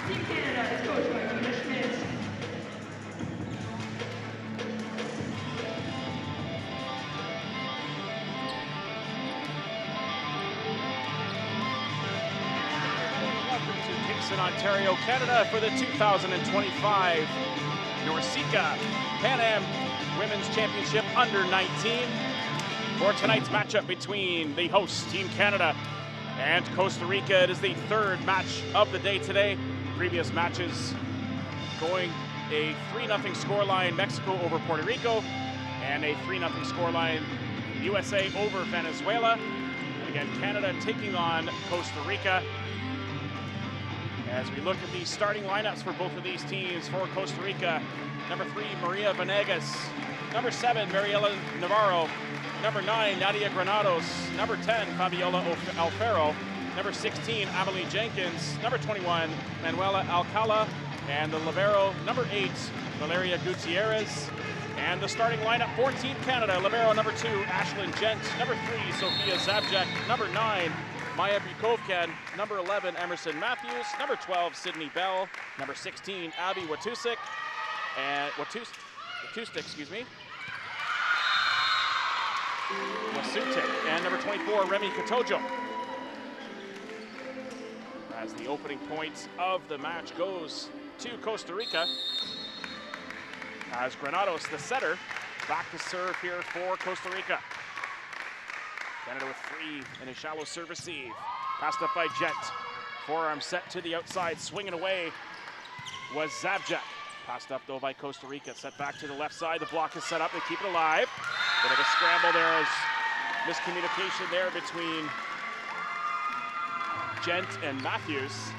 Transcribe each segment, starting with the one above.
Team Canada is coached by U19. In Ontario, Canada for the 2025 Rica Pan Am Women's Championship Under 19. For tonight's matchup between the host Team Canada and Costa Rica, it is the third match of the day today. Previous matches going a 3-0 scoreline, Mexico over Puerto Rico, and a 3-0 scoreline, USA over Venezuela. And again, Canada taking on Costa Rica. As we look at the starting lineups for both of these teams, for Costa Rica, number 3, Maria Venegas, number 7, Mariela Navarro, number 9, Nadia Granados, number 10, Fabiola Alfaro, number 16, Amelie Jenkins, number 21, Manuela Alcala, and the libero, number 8, Valeria Gutierrez. And the starting lineup for Team Canada, libero number 2, Ashlyn Gent, number 3, Sophia Zabjak, number 9, Maya Bukovkin, number 11, Emerson Matthews, number 12, Sydney Bell, number 16, Abby Watusik, and Wasutik, and number 24, Remy Katojo. As the opening points of the match goes to Costa Rica, as Granados, the setter, back to serve here for Costa Rica. Canada with 3 in a shallow serve receive. Passed up by Gent. Forearm set to the outside, swinging away was Zabjak. Passed up though by Costa Rica, set back to the left side. The block is set up, they keep it alive. Bit of a scramble there as miscommunication there between Gent and Matthews.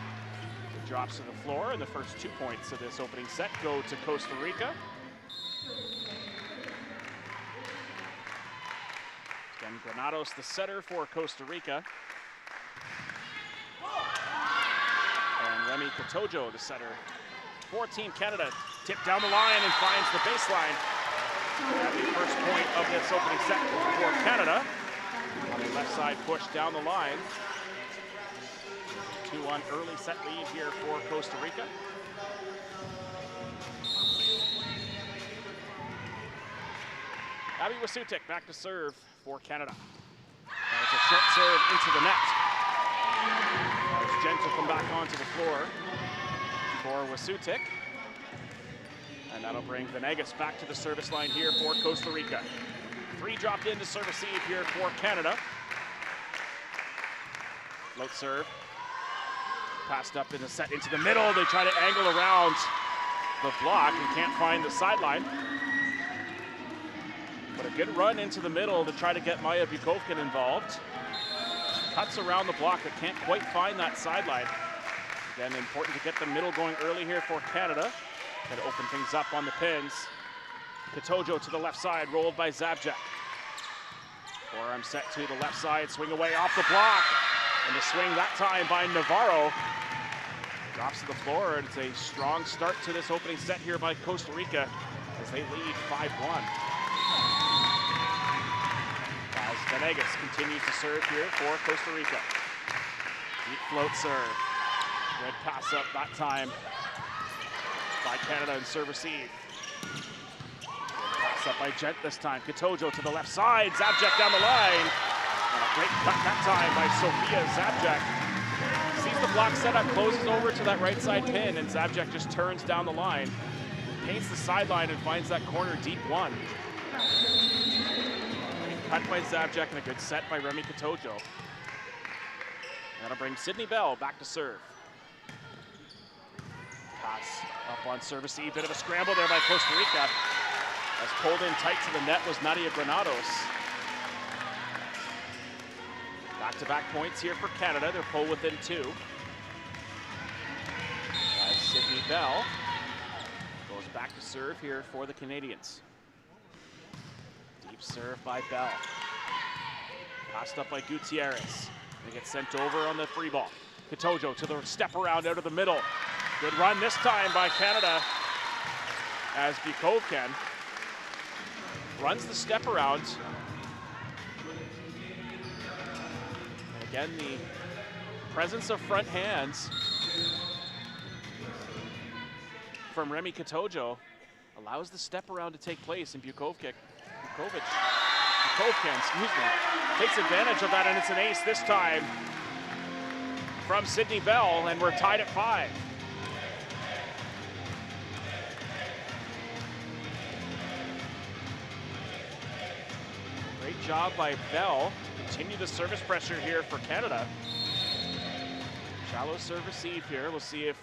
It drops to the floor, and the first 2 points of this opening set go to Costa Rica. Again, Granados, the setter for Costa Rica. And Remy Katojo, the setter for Team Canada. Tipped down the line and finds the baseline. At the first point of this opening set for Canada. On the left side push down the line. 2-1 early set lead here for Costa Rica. Abby Wasutik back to serve for Canada. And it's a short serve into the net. As Gent will come back onto the floor for Wasutik. And that'll bring Venegas back to the service line here for Costa Rica. 3 dropped in to serve receive here for Canada. Float serve. Passed up in the set into the middle. They try to angle around the block and can't find the sideline. But a good run into the middle to try to get Maya Bukovkin involved. She cuts around the block but can't quite find that sideline. Again, important to get the middle going early here for Canada. Got to open things up on the pins. Katojo to the left side, rolled by Zabjak. Forearm set to the left side, swing away off the block. And the swing that time by Navarro. Drops to the floor, and it's a strong start to this opening set here by Costa Rica as they lead 5-1. As Venegas continues to serve here for Costa Rica. Deep float serve. Good pass up that time by Canada and serve receive. Pass up by Gent this time. Katojo to the left side. Zabjak down the line. And a great cut that time by Sophia Zabjak. Sees the block set up, closes over to that right side pin, and Zabjak just turns down the line. Paints the sideline and finds that corner deep 1. Cut by Zabjak and a good set by Remy Katojo. That'll bring Sydney Bell back to serve. Pass up on serve receive. Bit of a scramble there by Costa Rica. As pulled in tight to the net was Nadia Granados. Back-to-back points here for Canada. They're pulled within 2. As Sydney Bell goes back to serve here for the Canadians. Deep serve by Bell. Passed up by Gutierrez. They get sent over on the free ball. Katojo to the step around out of the middle. Good run this time by Canada as Bukovkin runs the step around. And again, the presence of front hands from Remy Katojo allows the step around to take place, and Bukovkin, takes advantage of that, and it's an ace this time from Sydney Bell, and we're tied at 5. Great job by Bell. Continue the service pressure here for Canada. Shallow serve receive here. We'll see if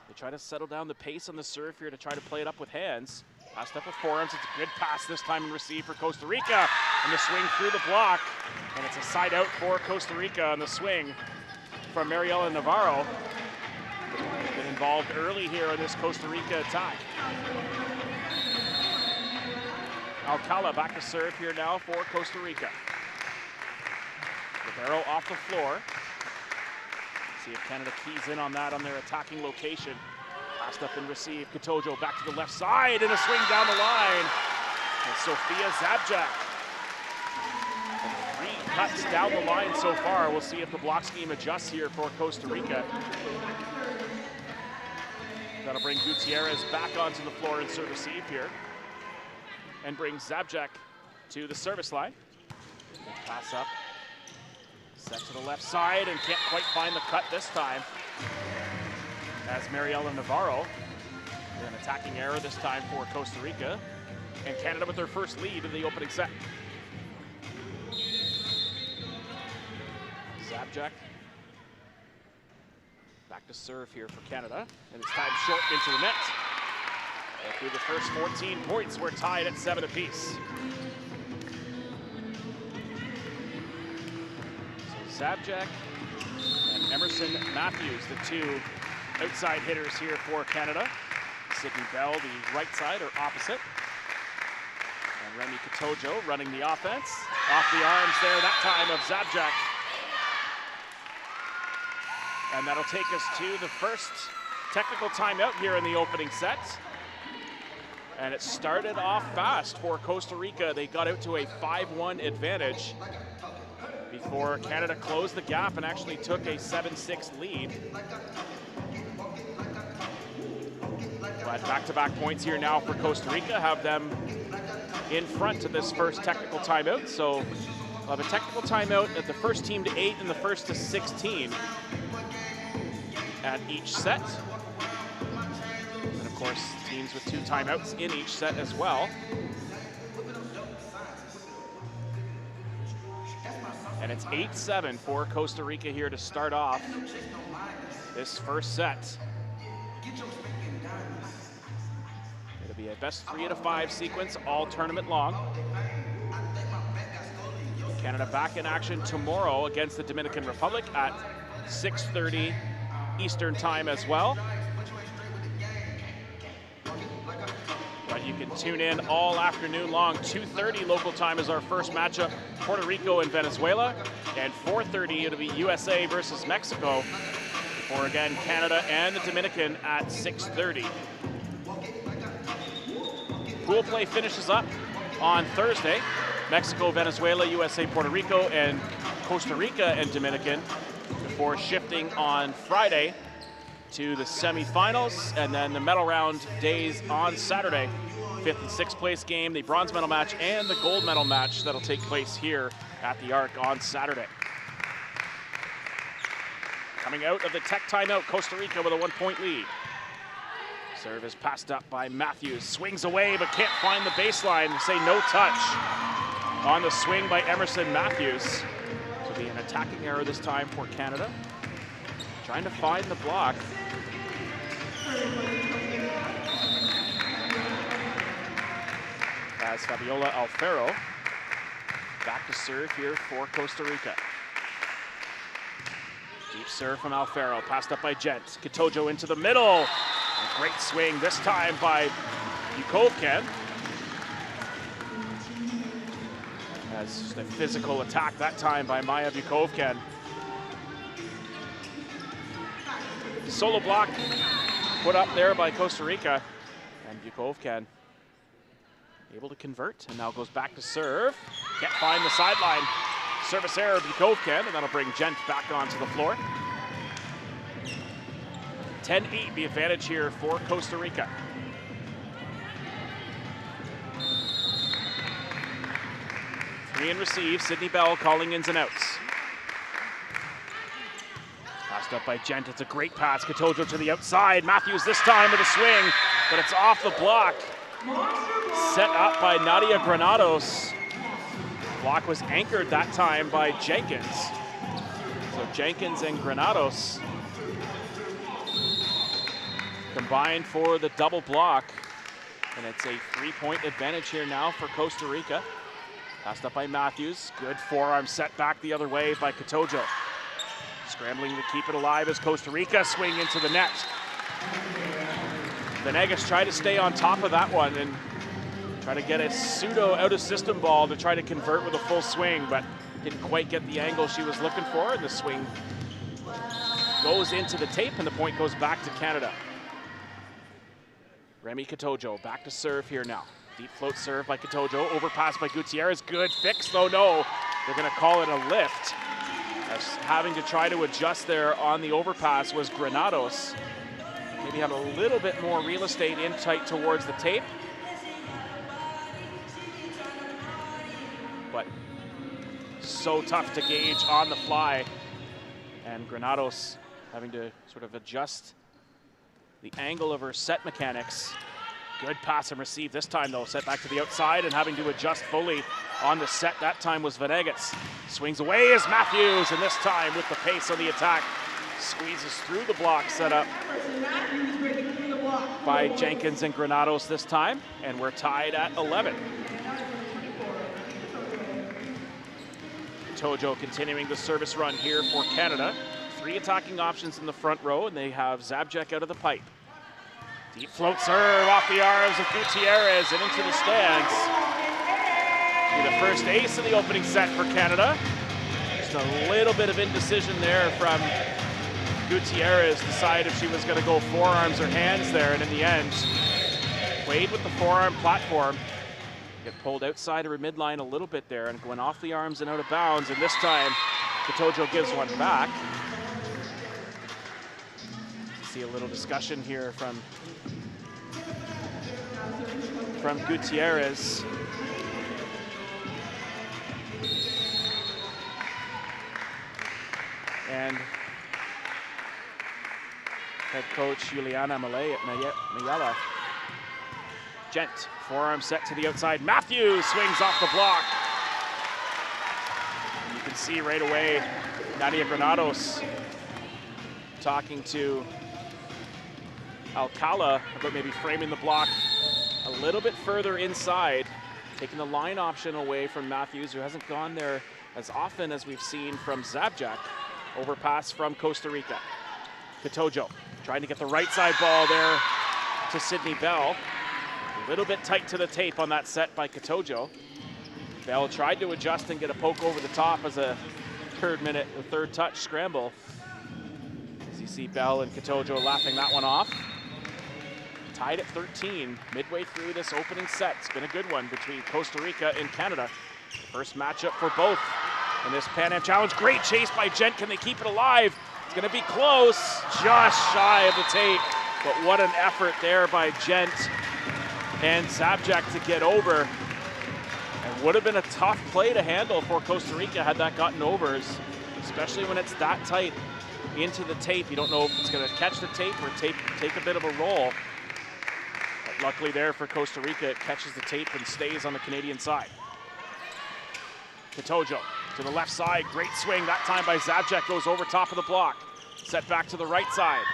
they try to settle down the pace on the serve here to try to play it up with hands. Passed up with forearms. It's a good pass this time and receive for Costa Rica. And the swing through the block. And it's a side out for Costa Rica on the swing from Mariela Navarro. Been involved early here in this Costa Rica attack. Alcala back to serve here now for Costa Rica. Ribeiro off the floor. See if Canada keys in on that on their attacking location. Passed up and received. Katojo back to the left side and a swing down the line. And Sofia Zabjak. 3 cuts down the line so far. We'll see if the block scheme adjusts here for Costa Rica. That'll bring Gutierrez back onto the floor and serve receive here. And bring Zabjak to the service line. Pass up. Set to the left side and can't quite find the cut this time. As Mariela Navarro, an attacking error this time for Costa Rica. And Canada with their first lead in the opening set. Zabjak back to serve here for Canada. And it's timed short into the net. And through the first 14 points, we're tied at 7 apiece. Zabjak and Emerson Matthews, the 2 outside hitters here for Canada. Sydney Bell, the right side or opposite. And Remy Katojo running the offense. Off the arms there, that time of Zabjak. And that'll take us to the first technical timeout here in the opening set. And it started off fast for Costa Rica. They got out to a 5-1 advantage before Canada closed the gap and actually took a 7-6 lead. But back-to-back points here now for Costa Rica have them in front of this first technical timeout. So we'll have a technical timeout at the first team to 8 and the first to 16 at each set. And of course, teams with 2 timeouts in each set as well. And it's 8-7 for Costa Rica here to start off this first set. It'll be a best 3 out of 5 sequence, all tournament long. Canada back in action tomorrow against the Dominican Republic at 6:30 Eastern time as well. But you can tune in all afternoon long. 2:30 local time is our first matchup, Puerto Rico and Venezuela. And 4:30 it'll be USA versus Mexico. Before again, Canada and the Dominican at 6:30. Pool play finishes up on Thursday. Mexico, Venezuela, USA, Puerto Rico, and Costa Rica and Dominican before shifting on Friday to the semifinals and then the medal round days on Saturday. 5th and 6th place game, the bronze medal match, and the gold medal match that'll take place here at the Arc on Saturday. Coming out of the tech timeout, Costa Rica with a 1-point lead. Serve is passed up by Matthews, swings away but can't find the baseline. Say no touch on the swing by Emerson Matthews. This will be an attacking error this time for Canada. Trying to find the block. As Fabiola Alfaro back to serve here for Costa Rica. Deep serve from Alfaro, passed up by Gent. Katojo into the middle. A great swing this time by Bukovkin. As just a physical attack that time by Maya Bukovkin. Solo block put up there by Costa Rica. And Bukovkin able to convert, and now goes back to serve. Can't find the sideline. Service error, Bukovkin, and that'll bring Gent back onto the floor. 10-8 the advantage here for Costa Rica. Free and receive, Sydney Bell calling ins and outs. Passed up by Gent, it's a great pass. Katojo to the outside, Matthews this time with a swing, but it's off the block. Set up by Nadia Granados. Block was anchored that time by Jenkins. So Jenkins and Granados combined for the double block. And it's a 3-point advantage here now for Costa Rica. Passed up by Matthews. Good forearm set back the other way by Katojo. Scrambling to keep it alive as Costa Rica swing into the net. Venegas tried to stay on top of that one and try to get a pseudo out-of-system ball to try to convert with a full swing, but didn't quite get the angle she was looking for, and the swing goes into the tape, and the point goes back to Canada. Remy Katojo back to serve here now. Deep float serve by Katojo, overpass by Gutierrez, good fix though, no. They're gonna call it a lift. As having to try to adjust there on the overpass was Granados. Maybe had a little bit more real estate in tight towards the tape. But so tough to gauge on the fly. And Granados having to sort of adjust the angle of her set mechanics. Good pass and receive this time though, set back to the outside and having to adjust fully on the set. That time was Venegas. Swings away as Matthews, and this time with the pace of the attack, squeezes through the block set up by Jenkins and Granados this time, and we're tied at 11. Tojo continuing the service run here for Canada. 3 attacking options in the front row, and they have Zabjek out of the pipe. Deep float serve off the arms of Gutierrez and into the stands. Be the first ace of the opening set for Canada. Just a little bit of indecision there from Gutierrez, decide if she was going to go forearms or hands there, and in the end, played with the forearm platform. Get pulled outside of her midline a little bit there and going off the arms and out of bounds, and this time Katojo gives one back. See a little discussion here from Gutierrez. And head coach Juliana Mayala. Gent, forearm set to the outside. Matthews swings off the block. You can see right away Nadia Granados talking to Alcala about maybe framing the block a little bit further inside, taking the line option away from Matthews, who hasn't gone there as often as we've seen from Zabjak. Overpass from Costa Rica. Katojo trying to get the right side ball there to Sydney Bell. A little bit tight to the tape on that set by Katojo. Bell tried to adjust and get a poke over the top as a third touch scramble. As you see Bell and Katojo laughing that one off. Tied at 13 midway through this opening set. It's been a good one between Costa Rica and Canada. First matchup for both in this Pan Am Challenge. Great chase by Gent. Can they keep it alive? It's going to be close, just shy of the tape. But what an effort there by Gent and Zabjak to get over. And would have been a tough play to handle for Costa Rica had that gotten over, especially when it's that tight into the tape. You don't know if it's going to catch the tape or take a bit of a roll. But luckily there for Costa Rica, it catches the tape and stays on the Canadian side. Katojo to the left side, great swing. That time by Zabjak, goes over top of the block. Set back to the right side.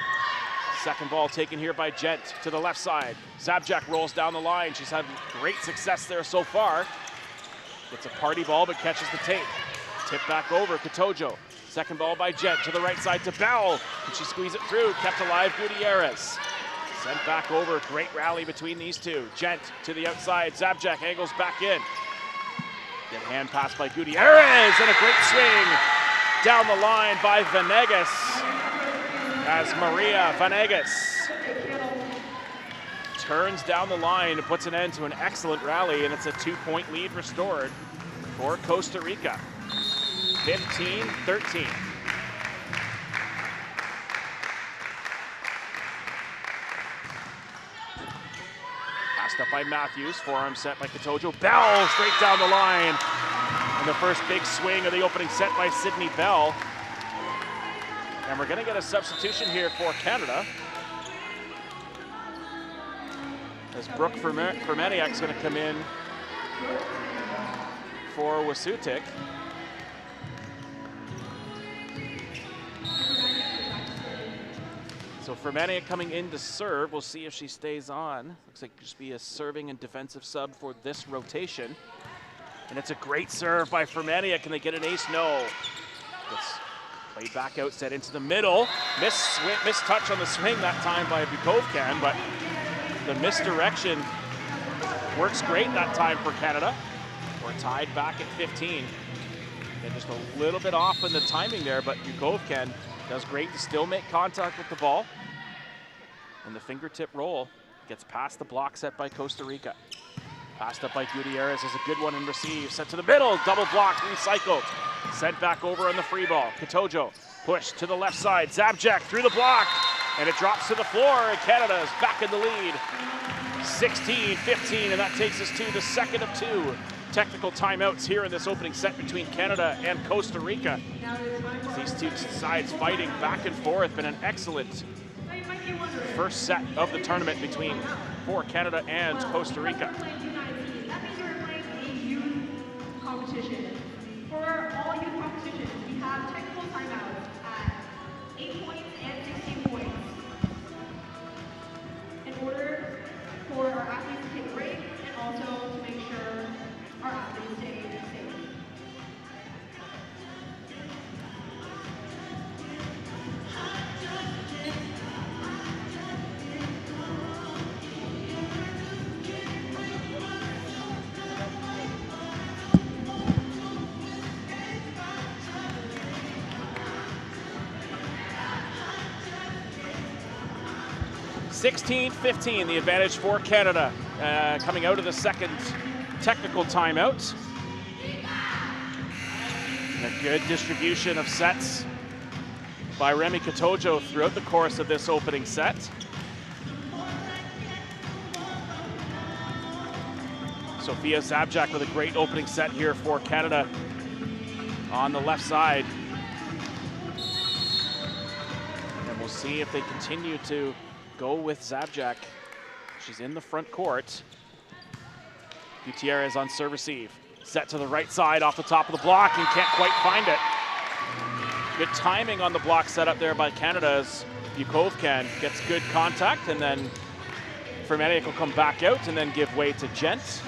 Second ball taken here by Gent to the left side. Zabjak rolls down the line. She's had great success there so far. Gets a party ball, but catches the tape. Tip back over, Katojo. Second ball by Gent to the right side to Bell. Can she squeeze it through? Kept alive, Gutierrez. Sent back over, great rally between these two. Gent to the outside, Zabjak angles back in. Good hand pass by Gutierrez, and a great swing down the line by Venegas. As Maria Venegas turns down the line and puts an end to an excellent rally, and it's a 2-point lead restored for Costa Rica. 15-13. Passed up by Matthews, forearm set by Katojo. Bell straight down the line. And the first big swing of the opening set by Sydney Bell. And we're gonna get a substitution here for Canada. As Brooke Fermaniak's gonna come in for Wasutik. So Fermaniak coming in to serve. We'll see if she stays on. Looks like just be a serving and defensive sub for this rotation. And it's a great serve by Fermaniak. Can they get an ace? No. It's played back out, set into the middle. Missed touch on the swing that time by Bukovcan, but the misdirection works great that time for Canada. We're tied back at 15. And just a little bit off in the timing there, but Bukovcan does great to still make contact with the ball. And the fingertip roll gets past the block set by Costa Rica. Passed up by Gutierrez is a good one and receive. Set to the middle, double block, recycled. Sent back over on the free ball. Katojo pushed to the left side. Zabjak through the block, and it drops to the floor, and Canada is back in the lead. 16-15, and that takes us to the second of two technical timeouts here in this opening set between Canada and Costa Rica. These two sides fighting back and forth. Been an excellent first set of the tournament for Canada and Costa Rica. That means you're playing a youth competition. For all youth competitions, we have technical timeouts at 8 points and 16 points. In order for our athletes to take a break and also to make sure our athletes stay safe. 16-15, the advantage for Canada coming out of the second technical timeout. And a good distribution of sets by Remy Katojo throughout the course of this opening set. Sophia Zabjak with a great opening set here for Canada on the left side. And we'll see if they continue to go with Zabjak. She's in the front court. Gutierrez on serve receive. Set to the right side off the top of the block and can't quite find it. Good timing on the block set up there by Canada as Bukovcan gets good contact, and then Fermaniak will come back out and then give way to Gent.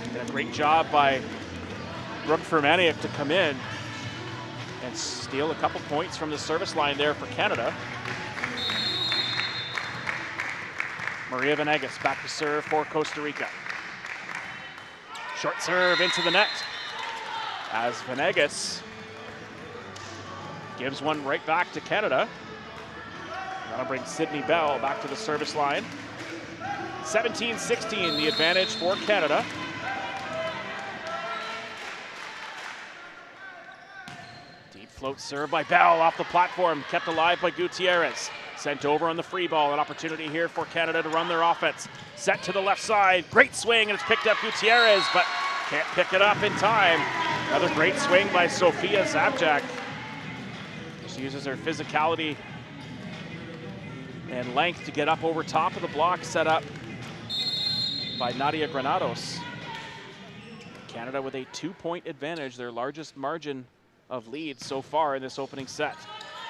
And a great job by Brooke Fermaniak to come in and steal a couple points from the service line there for Canada. Maria Venegas back to serve for Costa Rica. Short serve into the net as Venegas gives one right back to Canada. That'll bring Sydney Bell back to the service line. 17-16, the advantage for Canada. Deep float serve by Bell off the platform, kept alive by Gutierrez. Sent over on the free ball, an opportunity here for Canada to run their offense. Set to the left side, great swing, and it's picked up Gutierrez, but can't pick it up in time. Another great swing by Sophia Zabjak. She uses her physicality and length to get up over top of the block set up by Nadia Granados. Canada with a 2-point advantage, their largest margin of lead so far in this opening set.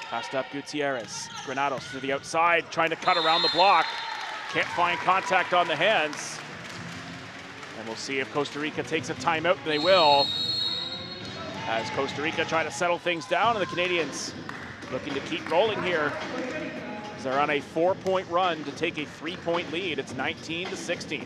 Passed up Gutierrez. Granados to the outside, trying to cut around the block. Can't find contact on the hands. And we'll see if Costa Rica takes a timeout. They will. As Costa Rica try to settle things down, and the Canadians looking to keep rolling here. As they're on a 4-point run to take a 3-point lead. It's 19-16.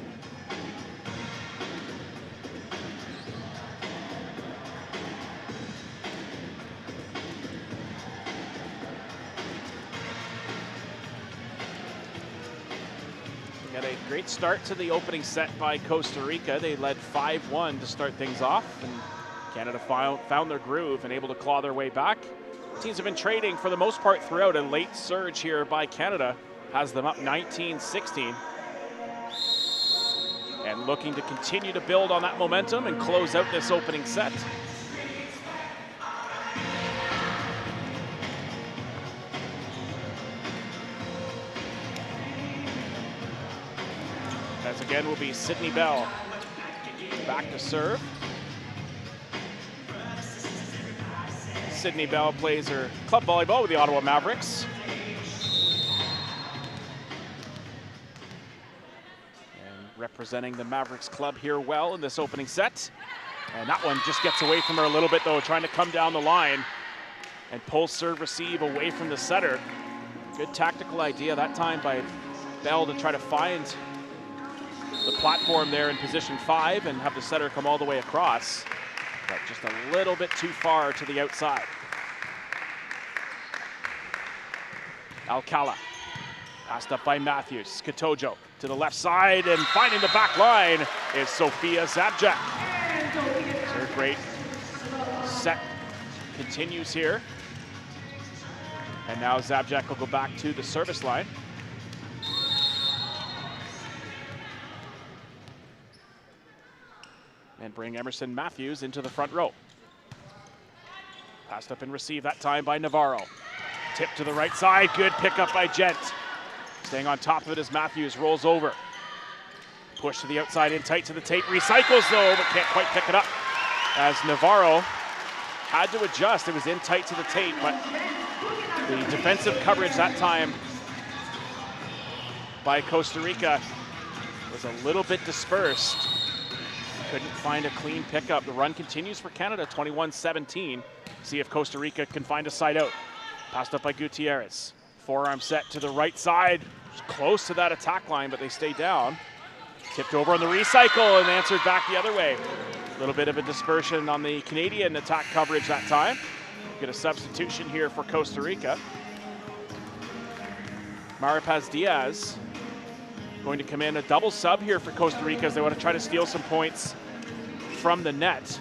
Got a great start to the opening set by Costa Rica. They led 5-1 to start things off, and Canada found their groove and able to claw their way back. Teams have been trading for the most part throughout. A late surge here by Canada has them up 19-16. And looking to continue to build on that momentum and close out this opening set. As again will be Sydney Bell back to serve. Sydney Bell plays her club volleyball with the Ottawa Mavericks. And representing the Mavericks club here well in this opening set. And that one just gets away from her a little bit though, trying to come down the line and pull serve receive away from the setter. Good tactical idea that time by Bell to try to find the platform there in position 5 and have the setter come all the way across. But just a little bit too far to the outside. Alcala, passed up by Matthews. Katojo to the left side, and finding the back line is Sophia Zabjak. Her great set continues here. And now Zabjak will go back to the service line. And bring Emerson Matthews into the front row. Passed up and received that time by Navarro. Tip to the right side, good pickup by Gent. Staying on top of it as Matthews rolls over. Push to the outside, in tight to the tape, recycles though, but can't quite pick it up. As Navarro had to adjust, it was in tight to the tape, but the defensive coverage that time by Costa Rica was a little bit dispersed. Couldn't find a clean pickup. The run continues for Canada, 21-17. See if Costa Rica can find a side out. Passed up by Gutierrez. Forearm set to the right side. Close to that attack line, but they stay down. Tipped over on the recycle and answered back the other way. A little bit of a dispersion on the Canadian attack coverage that time. Get a substitution here for Costa Rica. Maripaz Diaz going to come in, a double sub here for Costa Rica as they want to try to steal some points from the net.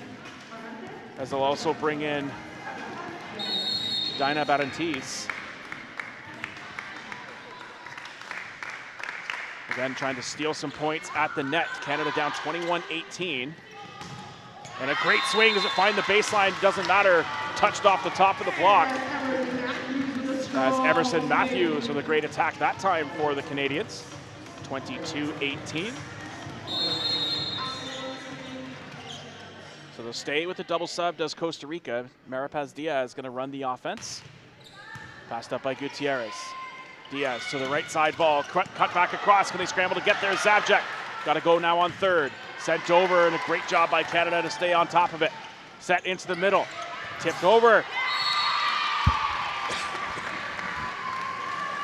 As they'll also bring in Dinah Barantis. Again, trying to steal some points at the net. Canada down 21-18. And a great swing. Does it find the baseline? Doesn't matter. Touched off the top of the block. As Emerson Matthews with a great attack that time for the Canadians. 22-18. So they'll stay with the double sub, does Costa Rica. Maripaz Diaz going to run the offense. Passed up by Gutierrez. Diaz to the right side ball, cut back across. Can they scramble to get there? Zabjak got to go now on third. Sent over, and a great job by Canada to stay on top of it. Set into the middle, tipped over.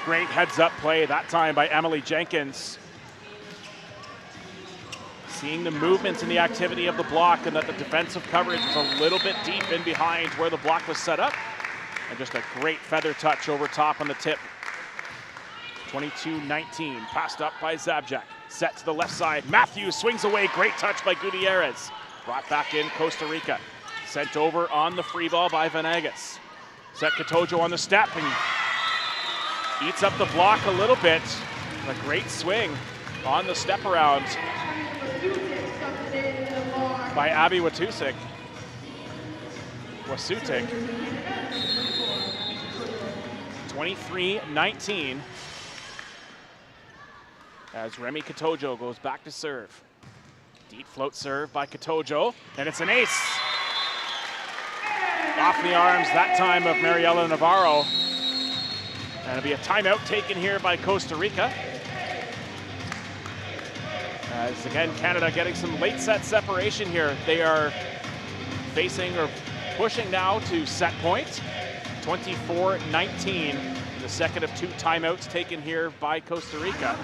Great heads-up play that time by Emily Jenkins. Seeing the movement and the activity of the block, and that the defensive coverage was a little bit deep in behind where the block was set up. And just a great feather touch over top on the tip. 22-19, passed up by Zabjak. Set to the left side, Matthews swings away, great touch by Gutierrez. Brought back in Costa Rica. Sent over on the free ball by Venegas. Set Katojo on the step and eats up the block a little bit. A great swing on the step around by Abby Wasutik. 23-19. As Remy Katojo goes back to serve. Deep float serve by Katojo, and it's an ace. Off the arms that time of Mariela Navarro. And it'll be a timeout taken here by Costa Rica. As again, Canada getting some late set separation here. They are facing or pushing now to set point. 24-19, the second of two timeouts taken here by Costa Rica.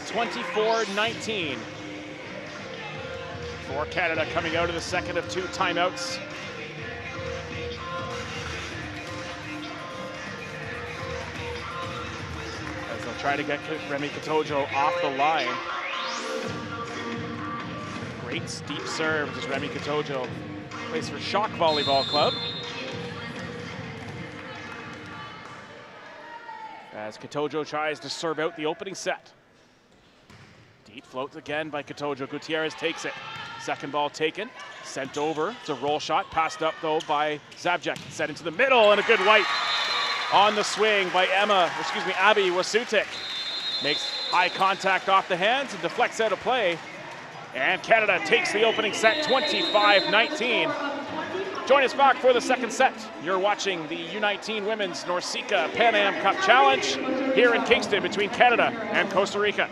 (24-19) for Canada coming out of the second of two timeouts. As they'll try to get Remy Katojo off the line. Great steep serve as Remy Katojo plays for Shock Volleyball Club. as Katojo tries to serve out the opening set. Deep float again by Katojo. Gutierrez takes it. Second ball taken, sent over. It's a roll shot, passed up though by Zabjek. Set into the middle and a good white on the swing by Abby Wasutik. Makes high contact off the hands and deflects out of play. And Canada takes the opening set 25-19. Join us back for the second set. You're watching the U19 Women's NORCECA Pan Am Cup Challenge here in Kingston between Canada and Costa Rica.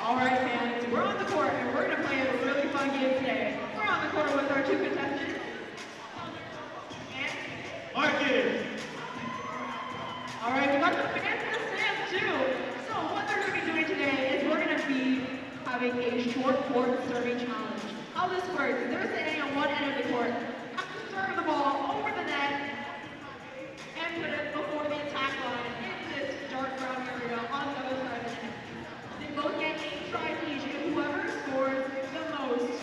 All right, fans, we're on the court and we're going to play a really fun game today. We're on the court with our two contestants. Marcus. All right, we got the fans in the stands too. So what they're going to be doing today is we're going to be having a short court serving challenge. How this works is they're standing on one end of the court, have to serve the ball over the net and put it before the attack line in this dark brown area on the other side of the net. They both get 8 tries each, and whoever scores the most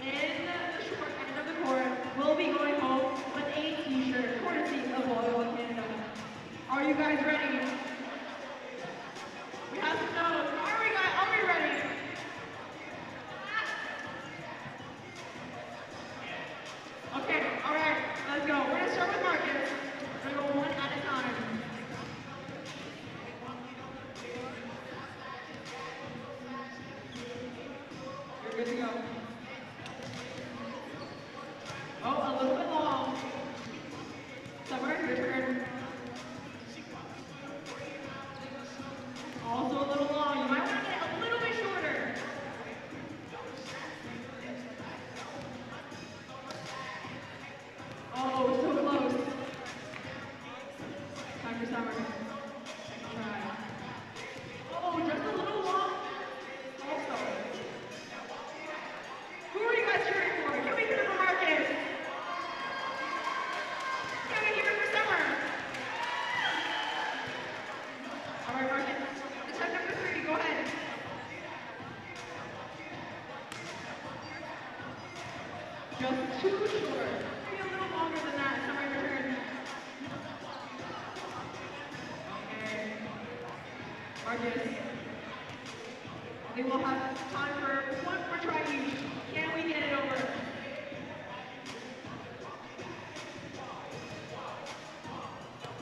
in the short end of the court will be going home with a t-shirt, courtesy of Volleyball Canada. Are you guys ready? We have to know. Are we ready? Okay, all right, let's go. We're gonna start with Marcus. We're gonna go one at a time. You're good to go. Oh, a little bit long. Summer, your turn. Also a little long. You might want to get it a little bit shorter. Oh, so close. Time for Summer. Try. Oh, just a little long. Also. Who are you guys cheering for? Can we hear it for Marcus? Can we hear it for Summer? All right, Marcus. Attempt number 3, go ahead. Just too short. Maybe a little longer than that. Summer, your turn. Okay. Marcus. They will have time for one more try each. Can we get it over?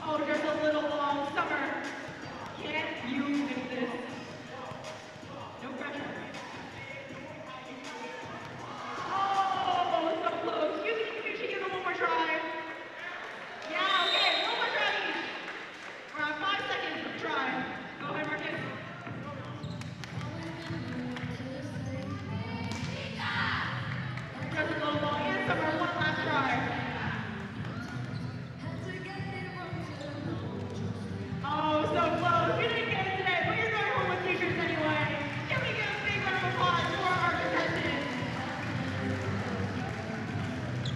Oh, just a little long. Summer, can you do this? No pressure. Oh, so close. You should give them one more try. Yeah, okay, one more try each. Around 5 seconds per try. Go ahead, Marcus. Just a little long. And Summer, one last try. Oh, so close. We didn't get it today, but you're going home with t-shirts anyway. Can we give a big round of applause for our contestants?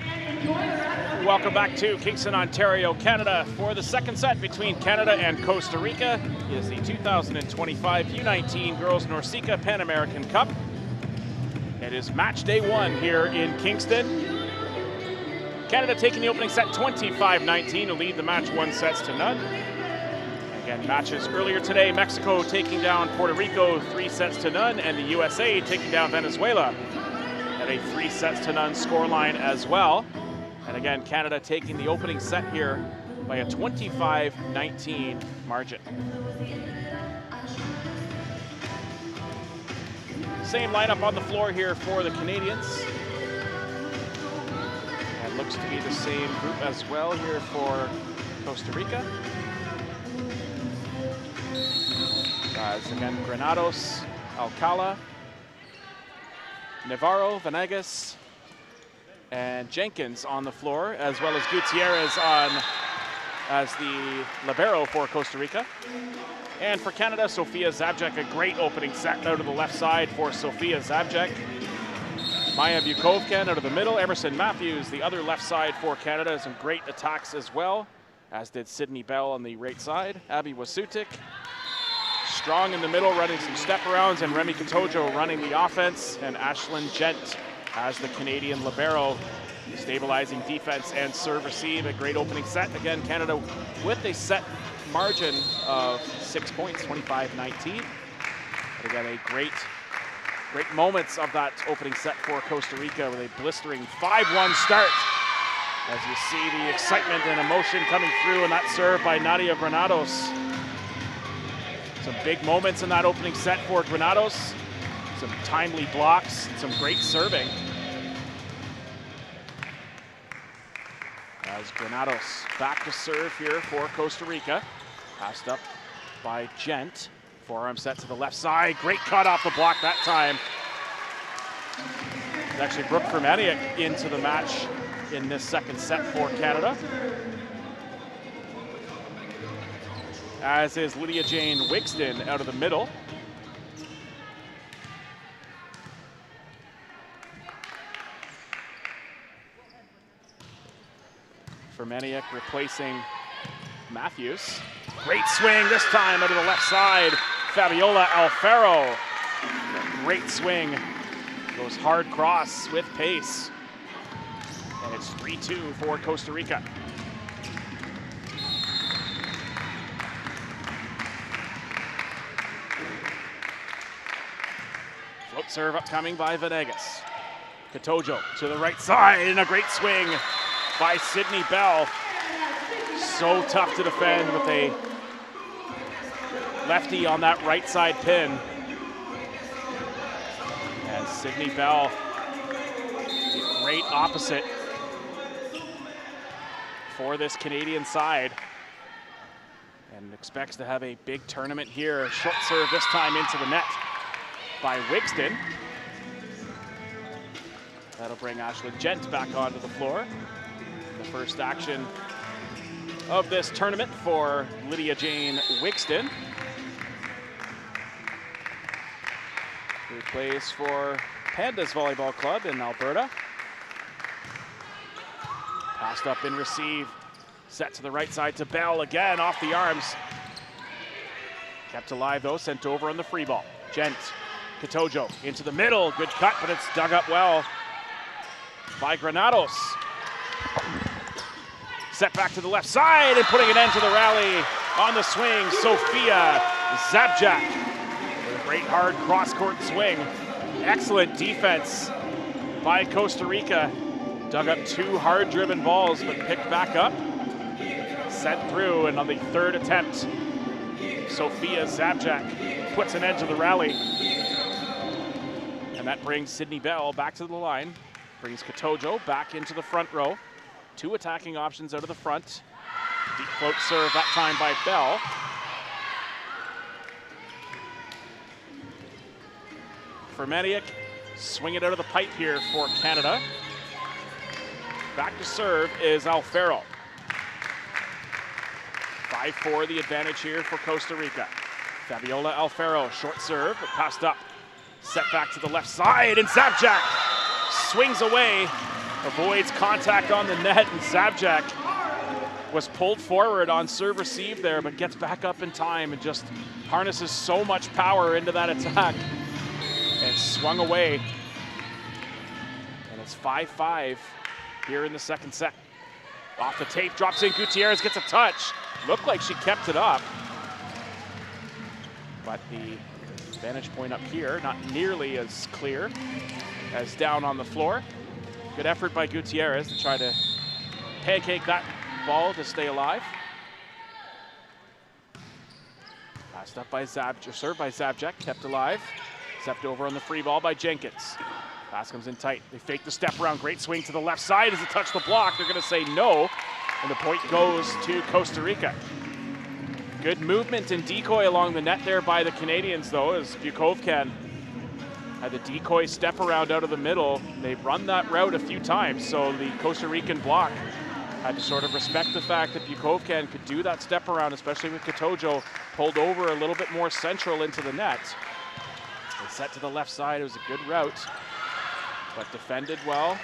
And enjoy the rest of the Welcome game. back to Kingston, Ontario, Canada for the second set between Canada and Costa Rica. It is the 2025 U19 Girls NORCECA Pan American Cup. It is match day 1 here in Kingston. Canada taking the opening set 25-19 to lead the match 1-0. Again, matches earlier today, Mexico taking down Puerto Rico 3-0, and the USA taking down Venezuela at a 3-0 scoreline as well. And again, Canada taking the opening set here by a 25-19 margin. Same lineup on the floor here for the Canadians. And looks to be the same group as well here for Costa Rica. As again, Granados, Alcala, Navarro, Venegas, and Jenkins on the floor, as well as Gutierrez on as the libero for Costa Rica. And for Canada, Sofia Zabjek, a great opening set out of the left side for Sofia Zabjek. Maya Bukovkin out of the middle. Emerson Matthews, the other left side for Canada, some great attacks as well, as did Sydney Bell on the right side. Abby Wasutik strong in the middle, running some step-arounds, and Remy Katojo running the offense, and Ashlyn Gent as the Canadian libero, stabilizing defense and serve receive. A great opening set. Again, Canada with a set margin of 6 points, 25-19. But again, a great moments of that opening set for Costa Rica with a blistering 5-1 start. As you see the excitement and emotion coming through in that serve by Nadia Granados. Some big moments in that opening set for Granados. Some timely blocks, some great serving. As Granados back to serve here for Costa Rica. Passed up by Gent. Forearm set to the left side. Great cut off the block that time. It's actually Brooke Fermaniuk into the match in this second set for Canada. As is Lydia Jane Wigston out of the middle. Fermaniuk replacing Matthews. Great swing this time out of the left side. Fabiola Alfaro. Great swing. Goes hard cross with pace. And it's 3-2 for Costa Rica. Float serve upcoming by Venegas. Katojo to the right side, and a great swing by Sydney Bell. So tough to defend with a lefty on that right side pin. And Sydney Bell, a great opposite for this Canadian side. And expects to have a big tournament here. Short serve this time into the net by Wigston. That'll bring Ashlyn Gent back onto the floor. The first action of this tournament for Lydia Jane Wigston, who plays for Pandas Volleyball Club in Alberta. Passed up in receive, set to the right side to Bell, again off the arms. Kept alive though, sent over on the free ball. Gent, Katojo into the middle, good cut, but it's dug up well by Granados. Set back to the left side and putting an end to the rally on the swing, Sophia Zabjak. With a great hard cross-court swing. Excellent defense by Costa Rica. Dug up two hard-driven balls, but picked back up. Sent through, and on the third attempt, Sophia Zabjak puts an end to the rally. And that brings Sydney Bell back to the line. Brings Katojo back into the front row. Two attacking options out of the front. Deep float serve that time by Bell. Fermaniuk swing it out of the pipe here for Canada. Back to serve is Alfaro. 5-4 the advantage here for Costa Rica. Fabiola Alfaro, short serve, but passed up. Set back to the left side, and Zabjak swings away. Avoids contact on the net, and Zabjak was pulled forward on serve receive there, but gets back up in time and just harnesses so much power into that attack and swung away. And it's 5-5 here in the second set. Off the tape, drops in, Gutierrez gets a touch. Looked like she kept it up, but the vantage point up here, not nearly as clear as down on the floor. Good effort by Gutierrez to try to pancake that ball to stay alive. Passed up by Zabjak, served by Zabjak, kept alive. Stepped over on the free ball by Jenkins. Pass comes in tight. They fake the step around. Great swing to the left side as it touched the block. They're going to say no, and the point goes to Costa Rica. Good movement and decoy along the net there by the Canadians, though, as Bukovkan had the decoy step around out of the middle. They've run that route a few times, so the Costa Rican block had to sort of respect the fact that Bukovkan could do that step around, especially with Katojo pulled over a little bit more central into the net. They set to the left side. It was a good route, but defended well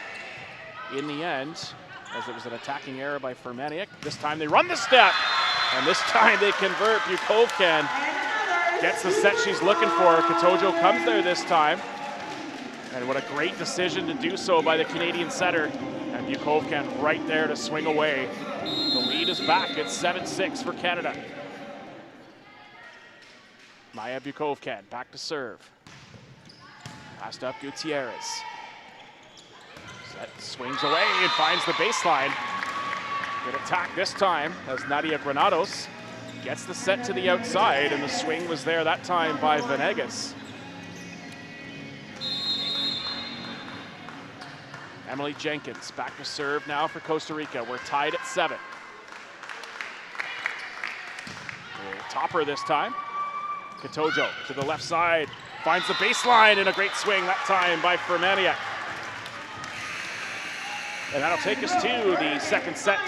in the end, as it was an attacking error by Fermaniuk. This time they run the step, and this time they convert. Bukovkan gets the set she's looking for. Katojo comes there this time. And what a great decision to do so by the Canadian setter. And Bukovkin right there to swing away. The lead is back. It's 7-6 for Canada. Maya Bukovkin back to serve. Passed up Gutierrez. Set swings away and finds the baseline. Good attack this time as Nadia Granados gets the set to the outside, and the swing was there that time by Venegas. Emily Jenkins back to serve now for Costa Rica. We're tied at 7. Topper this time. Katojo to the left side, finds the baseline, and a great swing that time by Fermaniak. And that'll take us to the second set.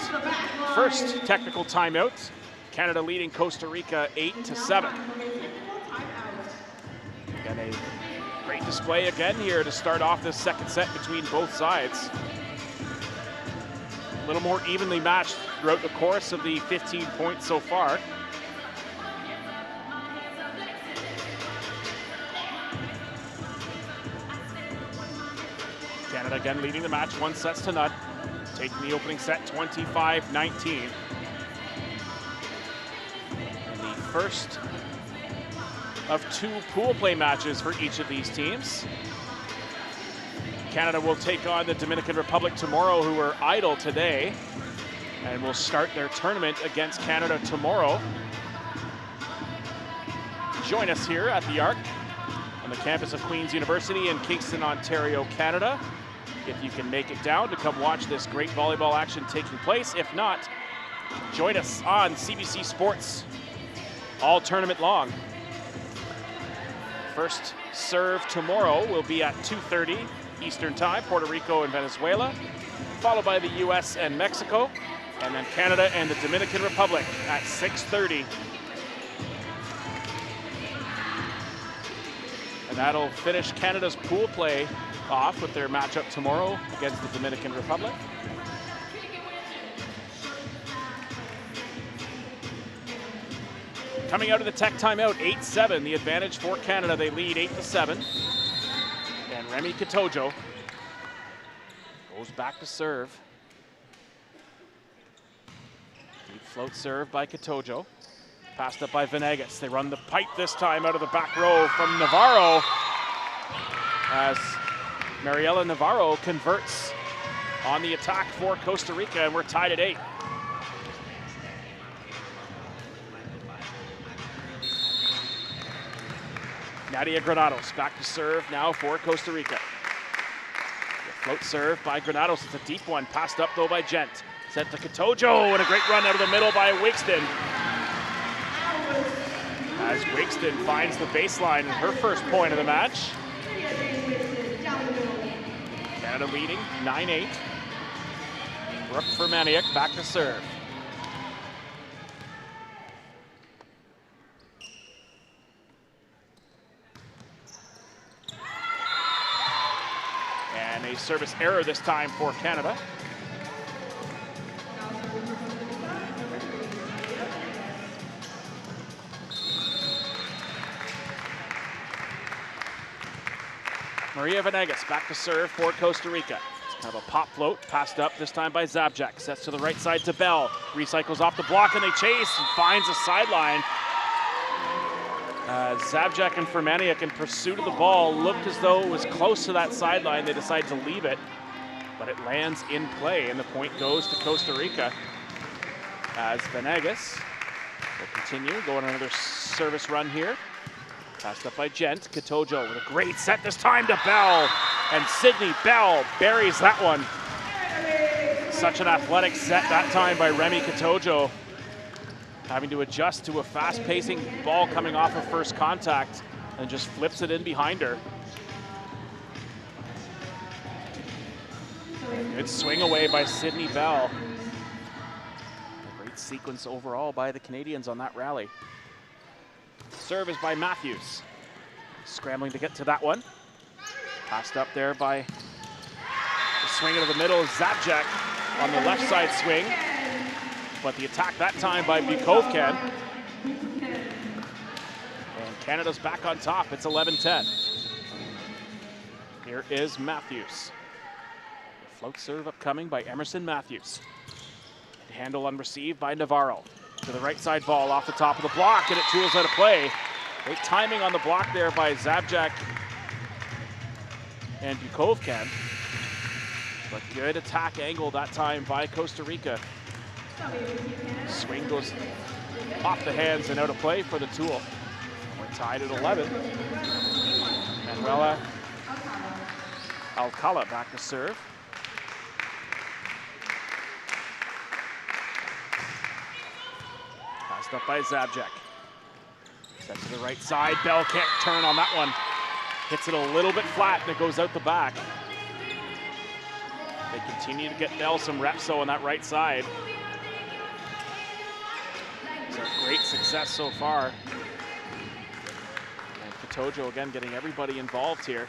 First technical timeout. Canada leading Costa Rica 8-7. And a great display again here to start off this second set between both sides. A little more evenly matched throughout the course of the 15 points so far. Canada again leading the match 1-0, taking the opening set 25-19. And the first of 2 pool play matches for each of these teams. Canada will take on the Dominican Republic tomorrow, who are idle today, and will start their tournament against Canada tomorrow. Join us here at the Arc on the campus of Queen's University in Kingston, Ontario, Canada. If you can make it down to come watch this great volleyball action taking place. If not, join us on CBC Sports all tournament long. First serve tomorrow will be at 2:30 Eastern Time, Puerto Rico and Venezuela, followed by the US and Mexico, and then Canada and the Dominican Republic at 6:30. And that'll finish Canada's pool play off with their matchup tomorrow against the Dominican Republic. Coming out of the tech timeout, 8-7, the advantage for Canada. They lead 8-7. And Remy Katojo goes back to serve. Deep float serve by Katojo. Passed up by Venegas. They run the pipe this time out of the back row from Navarro, as Mariela Navarro converts on the attack for Costa Rica, and we're tied at 8. Nadia Granados back to serve now for Costa Rica. The float serve by Granados. It's a deep one, passed up though by Gent. Sent to Katojo, and a great run out of the middle by Wigston. As Wigston finds the baseline in her first point of the match. Canada leading 9-8. Brooke Fermaniak back to serve. And a service error this time for Canada. Maria Venegas back to serve for Costa Rica. It's kind of a pop float, passed up this time by Zabjak. Sets to the right side to Bell. Recycles off the block and they chase and finds a sideline. Zabjak and Fermaniak in pursuit of the ball looked as though it was close to that sideline. They decide to leave it, but it lands in play and the point goes to Costa Rica as Venegas will continue, going on another service run here. Passed up by Gent. Katojo with a great set this time to Bell. And Sydney Bell buries that one. Such an athletic set that time by Remy Katojo. Having to adjust to a fast-pacing ball coming off of first contact and just flips it in behind her. Good swing away by Sydney Bell. A great sequence overall by the Canadians on that rally. Serve is by Matthews. Scrambling to get to that one. Passed up there by the swing into the middle. Zabjak on the left side swing. But the attack that time by Bukovkin. And Canada's back on top. It's 11-10. Here is Matthews. Float serve upcoming by Emerson Matthews. Handle unreceived by Navarro. To the right side ball off the top of the block, and it tools out of play. Great timing on the block there by Zabjak and Bukovkin. But good attack angle that time by Costa Rica. Swing goes off the hands and out of play for the Tool. We're tied at 11. Manuela Alcala back to serve. Passed up by Zabjak. Set to the right side. Bell can't turn on that one. Hits it a little bit flat and it goes out the back. They continue to get Bell some reps though on that right side. It's a great success so far. And Katojo again getting everybody involved here.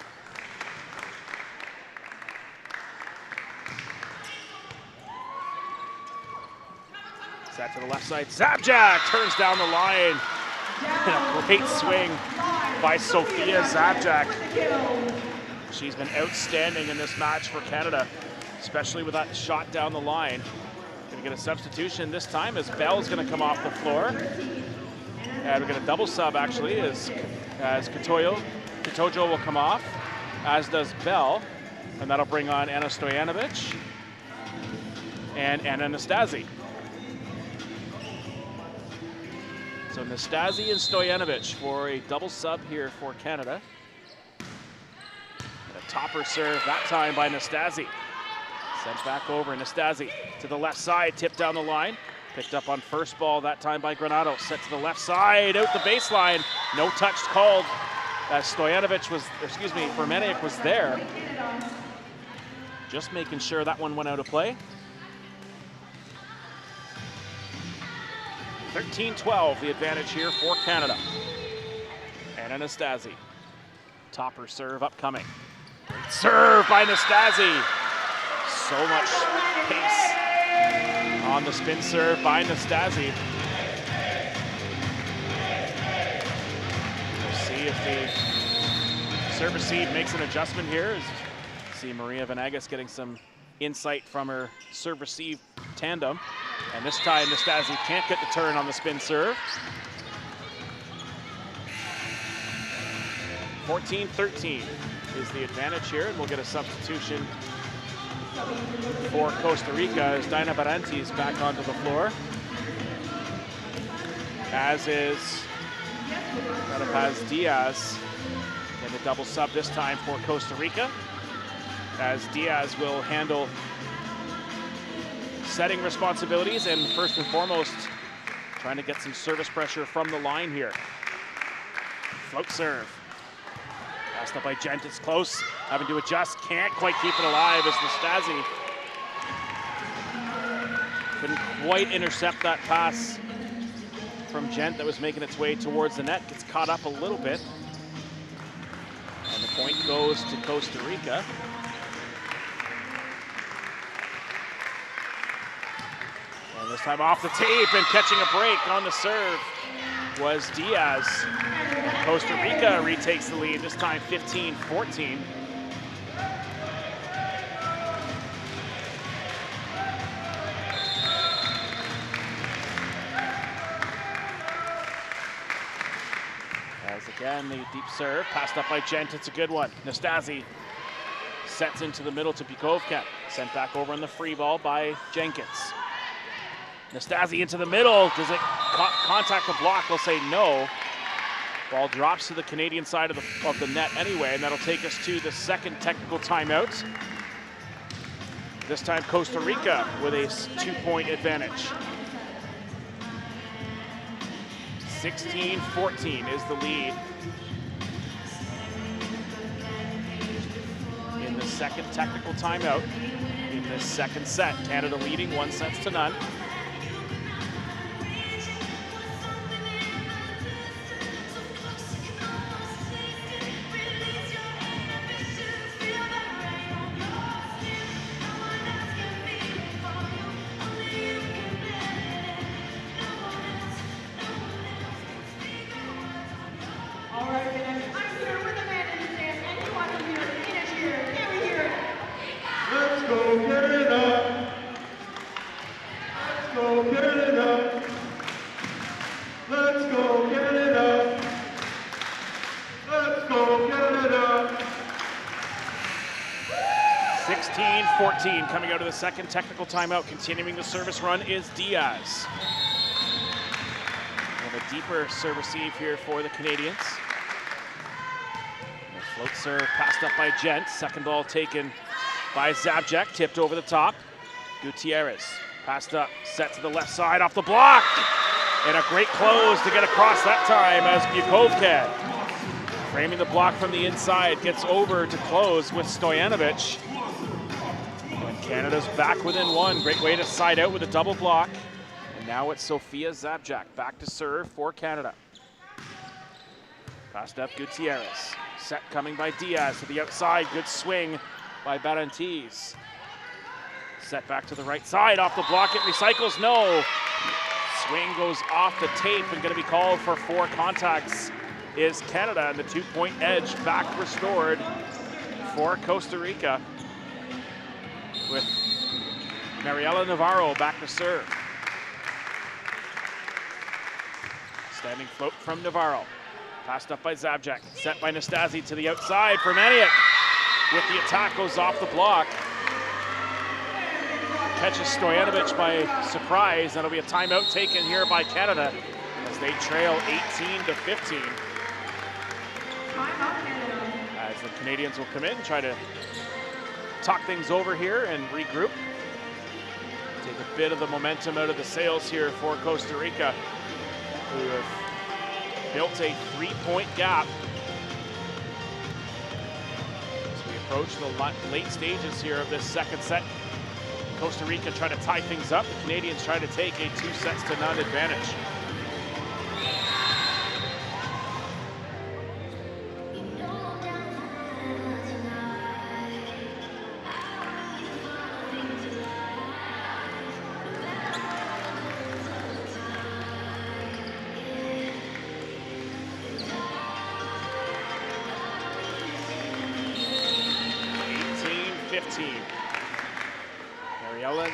Set to the left side. Zabjak turns down the line. And a great swing by Sophia Zabjak. She's been outstanding in this match for Canada, especially with that shot down the line. Gonna get a substitution this time as Bell's gonna come off the floor. And we're gonna double sub actually as Katojo will come off, as does Bell. And that'll bring on Anna Stojanovic and Anna Nastasi. So Nastasi and Stojanovic for a double sub here for Canada. And a topper serve that time by Nastasi. Sent back over, Nastasi to the left side, tipped down the line. Picked up on first ball that time by Granato. Set to the left side, out the baseline. No touch called as Vermaniak was there. Just making sure that one went out of play. 13-12, the advantage here for Canada. And Nastasi. Topper serve upcoming. Great serve by Nastasi. So much pace on the spin serve by Nastasi. We'll see if the serve receive makes an adjustment here. See Maria Venegas getting some insight from her serve receive tandem. And this time Nastasi can't get the turn on the spin serve. 14-13 is the advantage here, and we'll get a substitution for Costa Rica as Dinah Barantes back onto the floor. As is Carapaz Diaz in the double sub this time for Costa Rica, as Diaz will handle setting responsibilities and first and foremost trying to get some service pressure from the line here. Float serve. Passed up by Gent, it's close. Having to adjust, can't quite keep it alive as Nastasi couldn't quite intercept that pass from Gent that was making its way towards the net. Gets caught up a little bit. And the point goes to Costa Rica. And this time off the tape and catching a break on the serve was Diaz. And Costa Rica retakes the lead, this time 15-14. As again, the deep serve, passed up by Gent, it's a good one. Nastasi sets into the middle to Bukovkin. Sent back over on the free ball by Jenkins. Nastasi into the middle, does it contact the block? They'll say no. Ball drops to the Canadian side of the net anyway, and that'll take us to the second technical timeout. This time Costa Rica with a 2-point advantage. 16-14 is the lead in the second technical timeout in this second set. Canada leading 1-0. 16-14 coming out of the second technical timeout. Continuing the service run is Diaz. And a deeper serve receive here for the Canadians. And a float serve passed up by Gent. Second ball taken by Zabjek, tipped over the top. Gutierrez passed up, set to the left side off the block. And a great close to get across that time as Bukovka, framing the block from the inside, gets over to close with Stojanovic. And Canada's back within one. Great way to side out with a double block. And now it's Sofia Zabjak back to serve for Canada. Passed up Gutierrez. Set coming by Diaz to the outside. Good swing by Barantes. Set back to the right side off the block. It recycles. No. Swing goes off the tape and going to be called for 4 contacts is Canada, and the 2-point edge back restored for Costa Rica with Mariela Navarro back to serve. Standing float from Navarro. Passed up by Zabjak. Set by Nastasi to the outside for Maniak. With the attack, goes off the block. Catches Stojanovic by surprise. That'll be a timeout taken here by Canada as they trail 18-15. As the Canadians will come in and try to talk things over here and regroup. Take a bit of the momentum out of the sails here for Costa Rica, who have built a 3-point gap as we approach the late stages here of this second set. Costa Rica trying to tie things up. The Canadians trying to take a 2-0 advantage.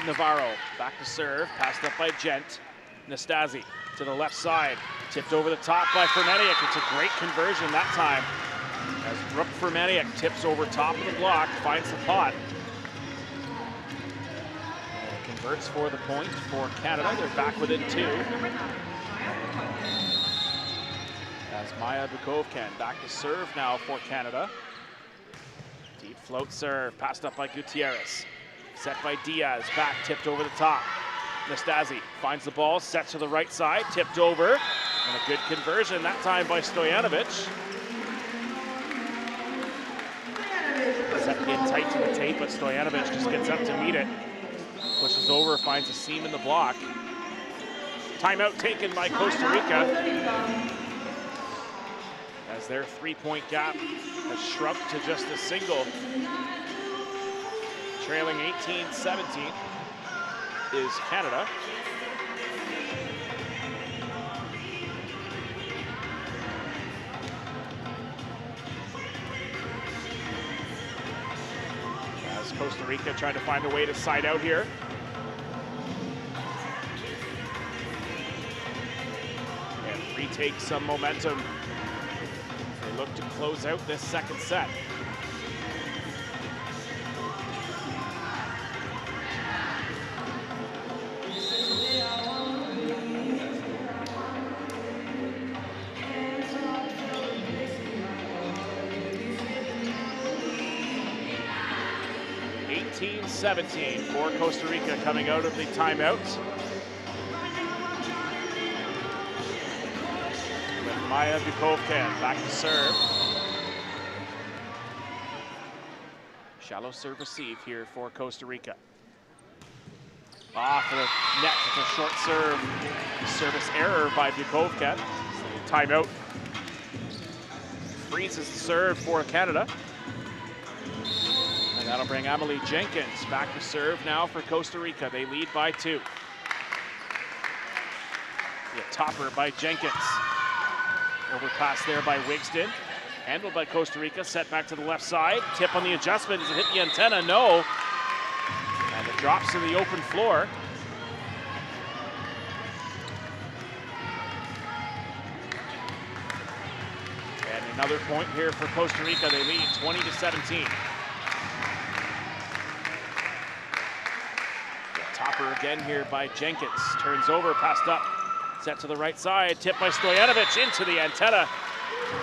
Navarro back to serve, passed up by Gent. Nastasi to the left side, tipped over the top by Fermaniak. It's a great conversion that time as Brooke Fermaniak tips over top of the block, finds the pot. And converts for the point for Canada. They're back within 2. As Maya Bukovkan back to serve now for Canada. Deep float serve, passed up by Gutierrez. Set by Diaz, back, tipped over the top. Nastasi finds the ball, set to the right side, tipped over. And a good conversion, that time by Stojanovic. Set in tight to the tape, but Stojanovic just gets up to meet it. Pushes over, finds a seam in the block. Timeout taken by Costa Rica, as their 3-point gap has shrunk to just a single. Trailing 18-17 is Canada. As Costa Rica trying to find a way to side out here. And retake some momentum. They look to close out this second set. (18-17) for Costa Rica coming out of the timeout. With Maya Bukovkan back to serve. Shallow serve receive here for Costa Rica. Off the net with a short serve. Service error by Bukovkan. Timeout freezes the serve for Canada. And that'll bring Amelie Jenkins back to serve now for Costa Rica. They lead by 2. The topper by Jenkins. Overpass there by Wigston. Handled by Costa Rica, set back to the left side. Tip on the adjustment, does it hit the antenna? No. And it drops to the open floor. And another point here for Costa Rica. They lead 20-17. again here by Jenkins. Turns over, passed up, set to the right side, tipped by Stojanovic into the antenna.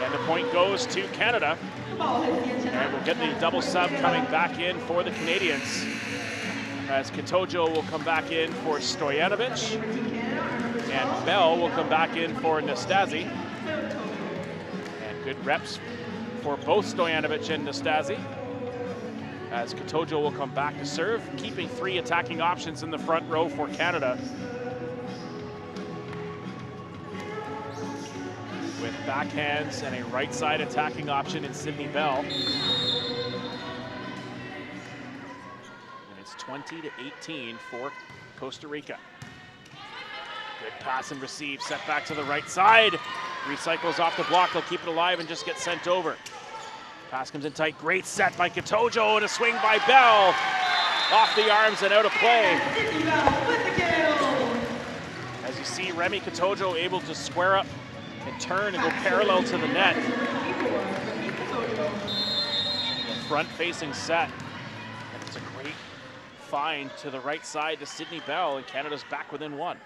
And the point goes to Canada. And we'll get the double sub coming back in for the Canadians, as Katojo will come back in for Stojanovic, and Bell will come back in for Nastasi. And good reps for both Stojanovic and Nastasi, as Katojo will come back to serve, keeping 3 attacking options in the front row for Canada, with backhands and a right side attacking option in Sydney Bell. And it's 20-18 for Costa Rica. Good pass and receive, set back to the right side. Recycles off the block, they'll keep it alive and just get sent over. Pass comes in tight, great set by Katojo, and a swing by Bell. Off the arms and out of play. As you see, Remy Katojo able to square up and turn and go parallel to the net. The front-facing set, and it's a great find to the right side to Sydney Bell, and Canada's back within 1.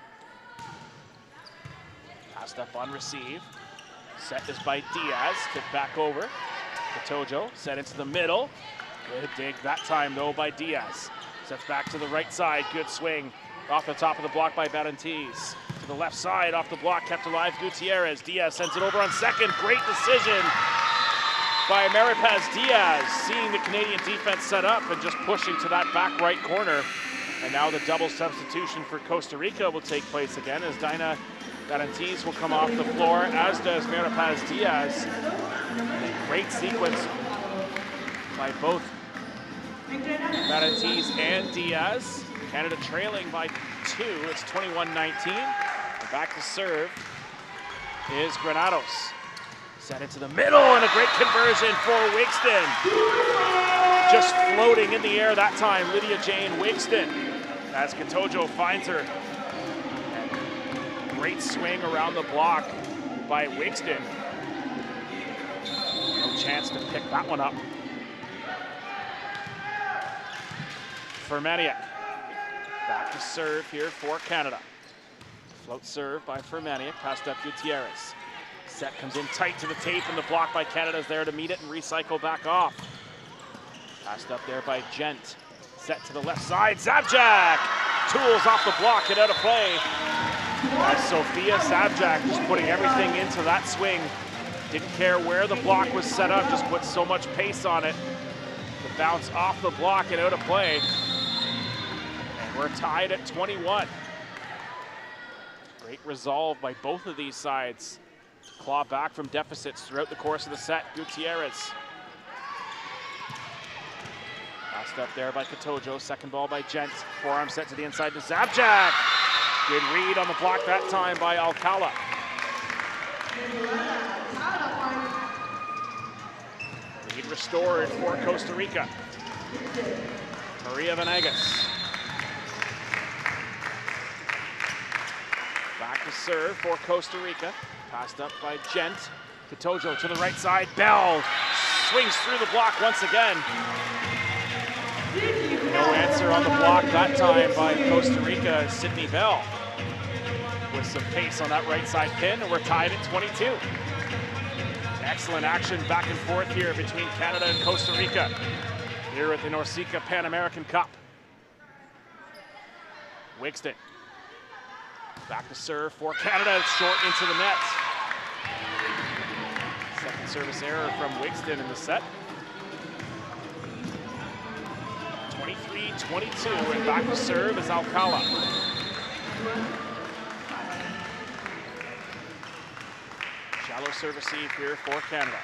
Passed up on receive. Set is by Diaz, tipped back over. Katojo set into the middle. Good dig that time though by Diaz. Sets back to the right side, good swing. Off the top of the block by Barantes. To the left side, off the block, kept alive Gutierrez. Diaz sends it over on second. Great decision by Maripaz Diaz, seeing the Canadian defense set up and just pushing to that back right corner. And now the double substitution for Costa Rica will take place again, as Dinah Barantes will come off the floor, as does Maripaz Diaz. A great sequence by both Barantes and Diaz. Canada trailing by 2, it's 21-19. Back to serve is Granados. Set into the middle, and a great conversion for Wigston. Just floating in the air that time, Lydia Jane Wigston, as Katojo finds her. And great swing around the block by Wigston. No chance to pick that one up. Fermaniak. Back to serve here for Canada. Float serve by Fermaniak, passed up Gutierrez. Set comes in tight to the tape, and the block by Canada's there to meet it and recycle back off. Passed up there by Gent. Set to the left side, Zabjak! Tools off the block and out of play. As Sofia Zabjak just putting everything into that swing. Didn't care where the block was set up, just put so much pace on it. The bounce off the block and out of play. We're tied at 21. Great resolve by both of these sides to claw back from deficits throughout the course of the set. Gutierrez. Passed up there by Katojo. Second ball by Gent. Forearm set to the inside to Zabjak. Good read on the block that time by Alcala. Lead restored for Costa Rica. Maria Venegas. Back to serve for Costa Rica. Passed up by Gent. Katojo to the right side. Bell swings through the block once again. No answer on the block that time by Costa Rica. Sydney Bell with some pace on that right side pin, and we're tied at 22. Excellent action back and forth here between Canada and Costa Rica here at the NORCECA Pan American Cup. Wigston. Back to serve for Canada, short into the net. Second service error from Wigston in the set. 23-22, and back to serve is Alcala. Shallow serve receive here for Canada.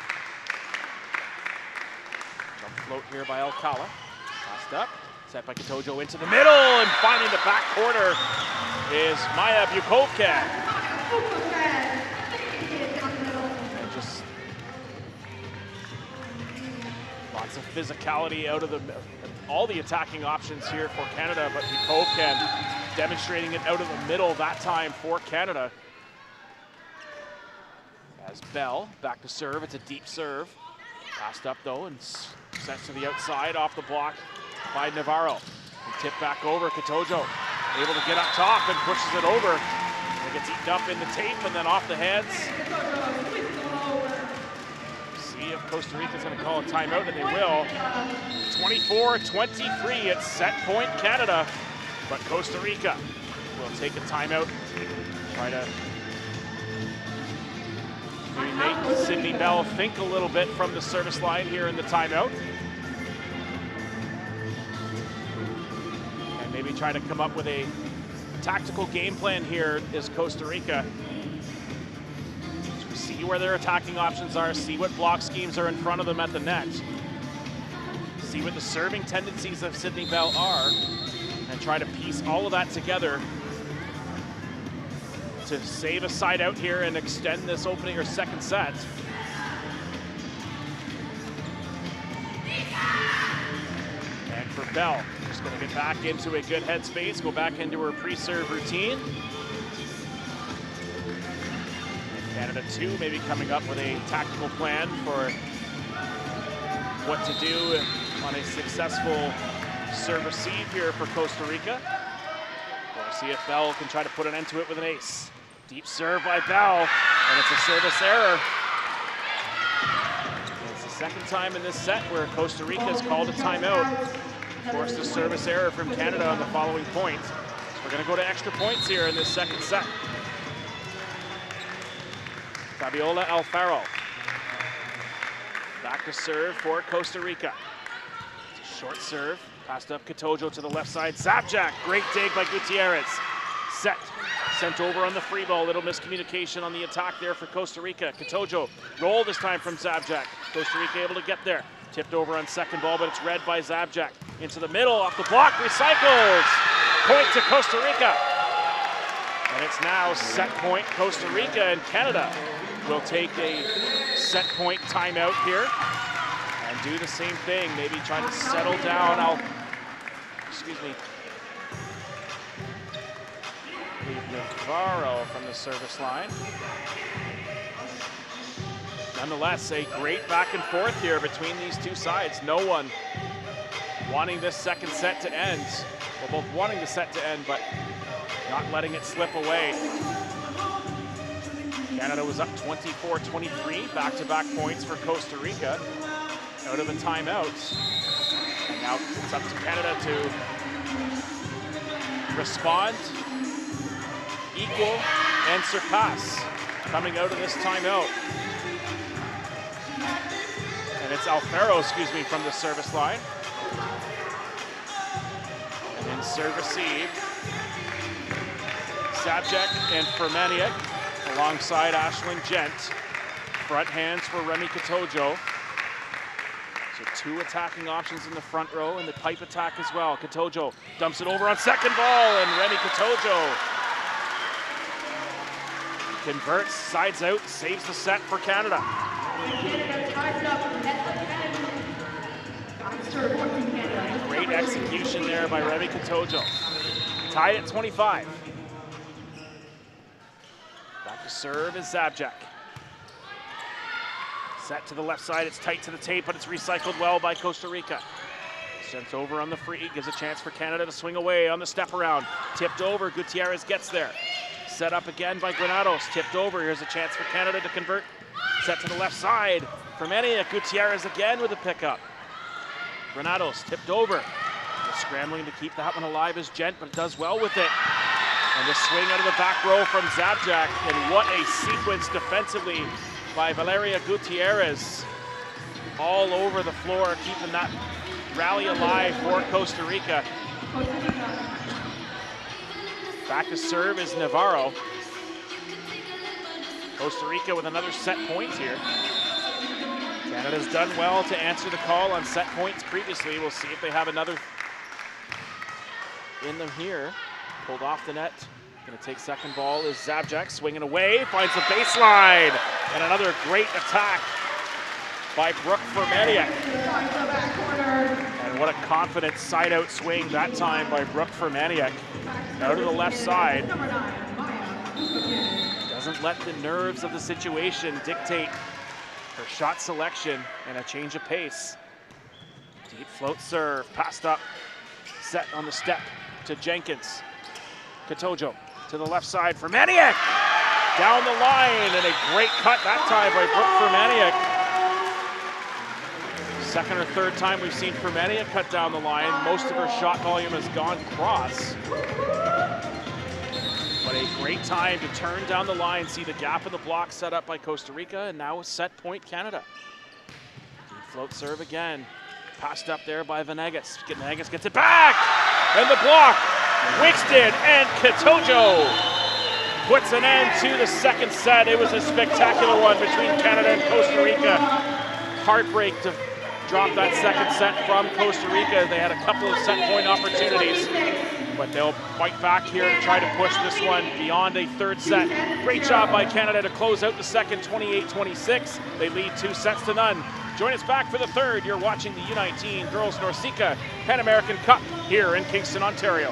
Jump float here by Alcala. Passed up, set by Katojo into the middle, and finding the back corner is Maya Bukovka. And just lots of physicality out of all the attacking options here for Canada, but Bukovka demonstrating it out of the middle that time for Canada. As Bell back to serve, it's a deep serve. Passed up though and sent to the outside off the block by Navarro. And tip back over Katojo. able to get up top and pushes it over. It gets eaten up in the tape and then off the heads. See if Costa Rica's going to call a timeout, and they will. 24-23, it's set point Canada, but Costa Rica will take a timeout. Try to maybe make Sydney Bell think a little bit from the service line here in the timeout. And maybe try to come up with a tactical game plan here is Costa Rica. See where their attacking options are, see what block schemes are in front of them at the net, see what the serving tendencies of Sydney Bell are, and try to piece all of that together to save a side out here and extend this opening or second set. And for Bell, just going to get back into a good headspace, go back into her pre-serve routine. Canada too, maybe coming up with a tactical plan for what to do on a successful serve receive here for Costa Rica. We'll see if Bell can try to put an end to it with an ace. Deep serve by Bell, and it's a service error. And it's the second time in this set where Costa Rica has called a timeout, forced a service error from Canada on the following point. So we're going to go to extra points here in this second set. Fabiola Alfaro. Back to serve for Costa Rica. Short serve, passed up Katojo to the left side. Zabjak, great dig by Gutierrez. Set, sent over on the free ball. Little miscommunication on the attack there for Costa Rica. Katojo, roll this time from Zabjak. Costa Rica able to get there. Tipped over on second ball, but it's read by Zabjak. Into the middle, off the block, recycles. Point to Costa Rica. And it's now set point Costa Rica, and Canada will take a set point timeout here and do the same thing, maybe trying to settle down. Navarro from the service line. Nonetheless, a great back and forth here between these two sides. No one wanting this second set to end. Well, both wanting the set to end, but not letting it slip away. Canada was up 24-23, back-to-back points for Costa Rica out of a timeout. And now it's up to Canada to respond, equal, and surpass coming out of this timeout. And it's Alfaro, from the service line. And then serve receive. Zabjak and Fermaniak alongside Ashlyn Gent. Front hands for Remy Katojo. So two attacking options in the front row and the pipe attack as well. Katojo dumps it over on second ball, and Remy Katojo converts, sides out, saves the set for Canada. Great execution there by Remy Katojo. Tied at 25. Back to serve is Zabjak. Set to the left side, it's tight to the tape, but it's recycled well by Costa Rica. Sent over on the free, gives a chance for Canada to swing away on the step around. Tipped over, Gutierrez gets there. Set up again by Granados, tipped over. Here's a chance for Canada to convert. Set to the left side. Fermaniak, Gutierrez again with a pickup. Granados tipped over. Just scrambling to keep that one alive is Gent, but does well with it. And the swing out of the back row from Zabjak, and what a sequence defensively by Valeria Gutierrez. All over the floor, keeping that rally alive for Costa Rica. Back to serve is Navarro. Costa Rica with another set point here. Canada's done well to answer the call on set points previously. We'll see if they have another in them here. Pulled off the net. Gonna take second ball is Zabjak, swinging away, finds the baseline. And another great attack by Brooke Fermaniak. And what a confident side-out swing that time by Brooke Fermaniak. Out of the left side. Doesn't let the nerves of the situation dictate her shot selection and a change of pace. Deep float serve, passed up, set on the step to Jenkins. Katojo to the left side for Maniak. Down the line, and a great cut that time by Brooke Fermaniak. Second or third time we've seen Fermaniak cut down the line. Most of her shot volume has gone cross. But a great time to turn down the line, see the gap in the block set up by Costa Rica, and now a set point Canada. Float serve again. Passed up there by Venegas. Venegas gets it back! And the block! Wixton and Katojo puts an end to the second set. It was a spectacular one between Canada and Costa Rica. Heartbreak to drop that second set from Costa Rica. They had a couple of set point opportunities, but they'll fight back here to try to push this one beyond a third set. Great job by Canada to close out the second, 28-26. They lead 2-0. Join us back for the third. You're watching the U19 Girls NORCECA Pan American Cup here in Kingston, Ontario.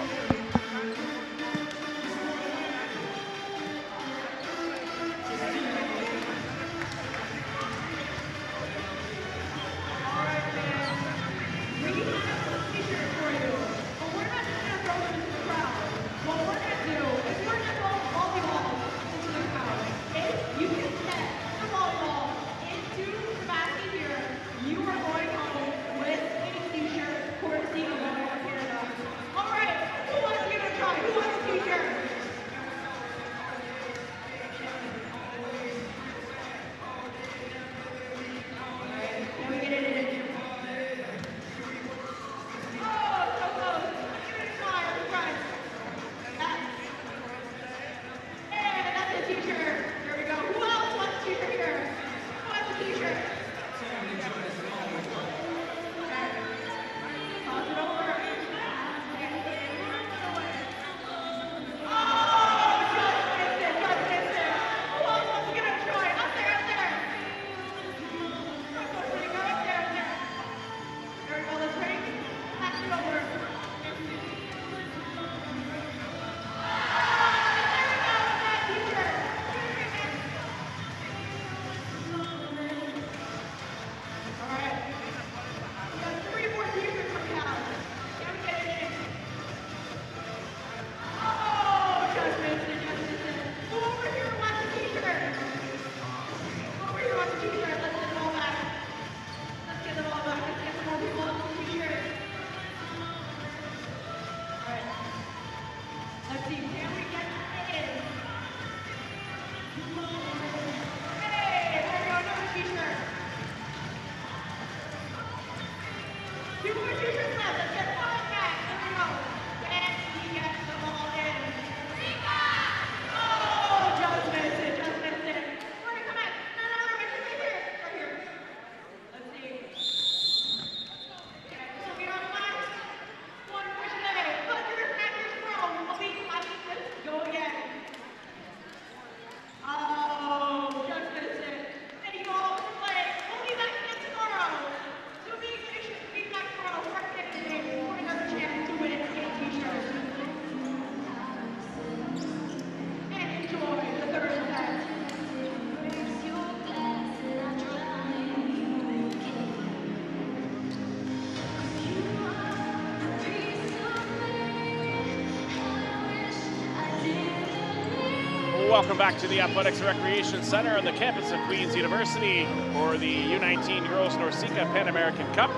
Welcome back to the Athletics and Recreation Center on the campus of Queen's University for the U19 Girls NORCECA Pan American Cup.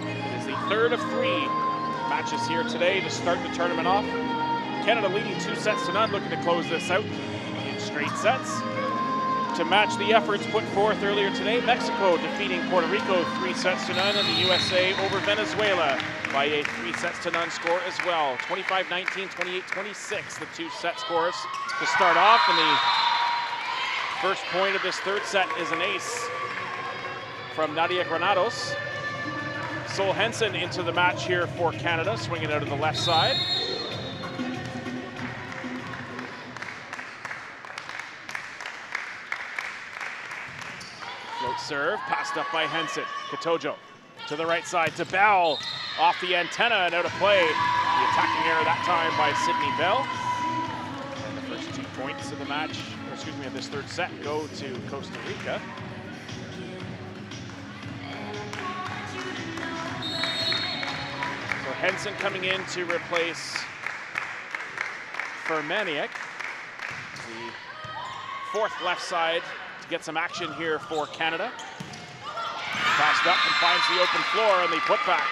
It is the third of three matches here today to start the tournament off. Canada leading 2-0, looking to close this out in straight sets. To match the efforts put forth earlier today, Mexico defeating Puerto Rico 3-0, and the USA over Venezuela by a 3-0 score as well. 25-19, 28-26, the two set scores to start off, and the first point of this third set is an ace from Nadia Granados. Sol Henson into the match here for Canada, swinging out of the left side. Float serve, passed up by Henson. Katojo to the right side to Bell, off the antenna and out of play. The attacking error that time by Sydney Bell. And the first 2 points of the match, or excuse me, of this third set go to Costa Rica. So Henson coming in to replace for Maniac. The fourth left side to get some action here for Canada. Passed up and finds the open floor, and the putback.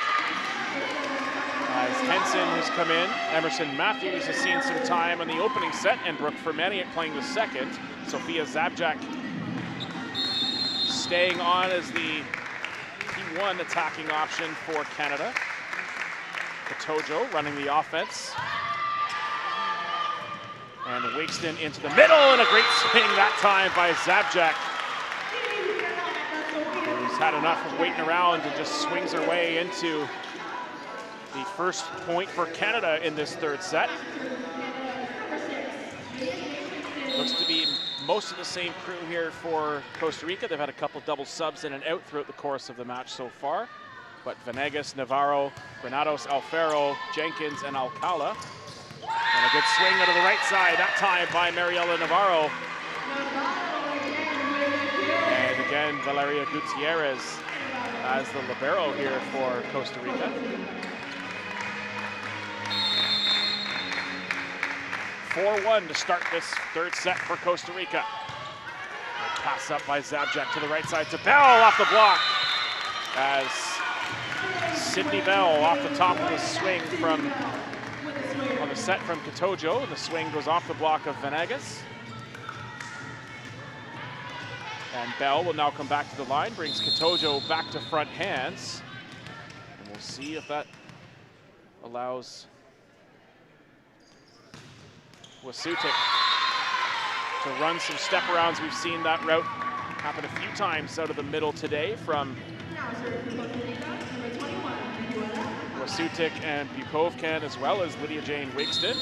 As Henson has come in, Emerson Matthews has seen some time on the opening set, and Brooke Fermaniak playing the second. Sophia Zabjak staying on as the P1 attacking option for Canada. Katojo running the offense. And Wigston into the middle, and a great swing that time by Zabjak, who's had enough of waiting around and just swings her way into the first point for Canada in this third set. Looks to be most of the same crew here for Costa Rica. They've had a couple double subs in and out throughout the course of the match so far. But Venegas, Navarro, Granados, Alfaro, Jenkins, and Alcala. And a good swing out of the right side, that time by Mariela Navarro. And again, Valeria Gutierrez as the libero here for Costa Rica. 4-1 to start this third set for Costa Rica. A pass up by Zabjak to the right side to Bell off the block. As Sydney Bell off the top of the swing from on the set from Katojo. The swing goes off the block of Venegas. And Bell will now come back to the line, brings Katojo back to front hands. And we'll see if that allows Wasutik to run some step arounds. We've seen that route happen a few times out of the middle today from Wasutik and Bukovkin, as well as Lydia Jane Wigston.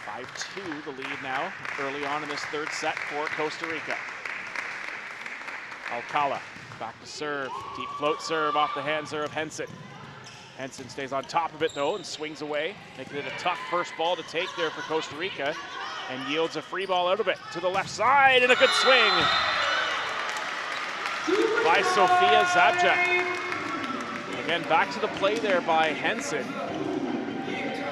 5-2 the lead now, early on in this third set for Costa Rica. Alcala back to serve, deep float serve off the hands there of Henson. Henson stays on top of it though and swings away, making it a tough first ball to take there for Costa Rica, and yields a free ball out of it to the left side, and a good swing by Sophia Zabjak. Again, back to the play there by Henson.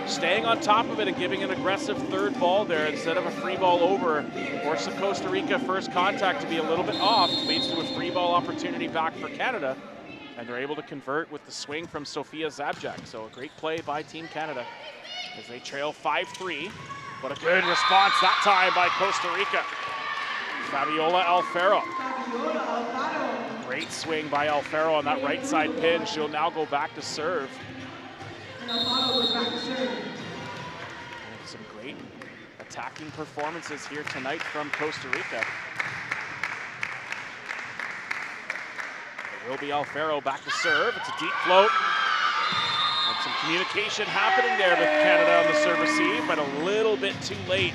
Staying on top of it and giving an aggressive third ball there instead of a free ball over. Forces Costa Rica first contact to be a little bit off, leads to a free ball opportunity back for Canada. And they're able to convert with the swing from Sophia Zabjak. So a great play by Team Canada as they trail 5-3. But a good response that time by Costa Rica. Fabiola Alfaro. Great swing by Alfaro on that right side pin. She'll now go back to serve. Some great attacking performances here tonight from Costa Rica. It will be Alfaro back to serve. It's a deep float. And some communication happening there with Canada on the serve receive, but a little bit too late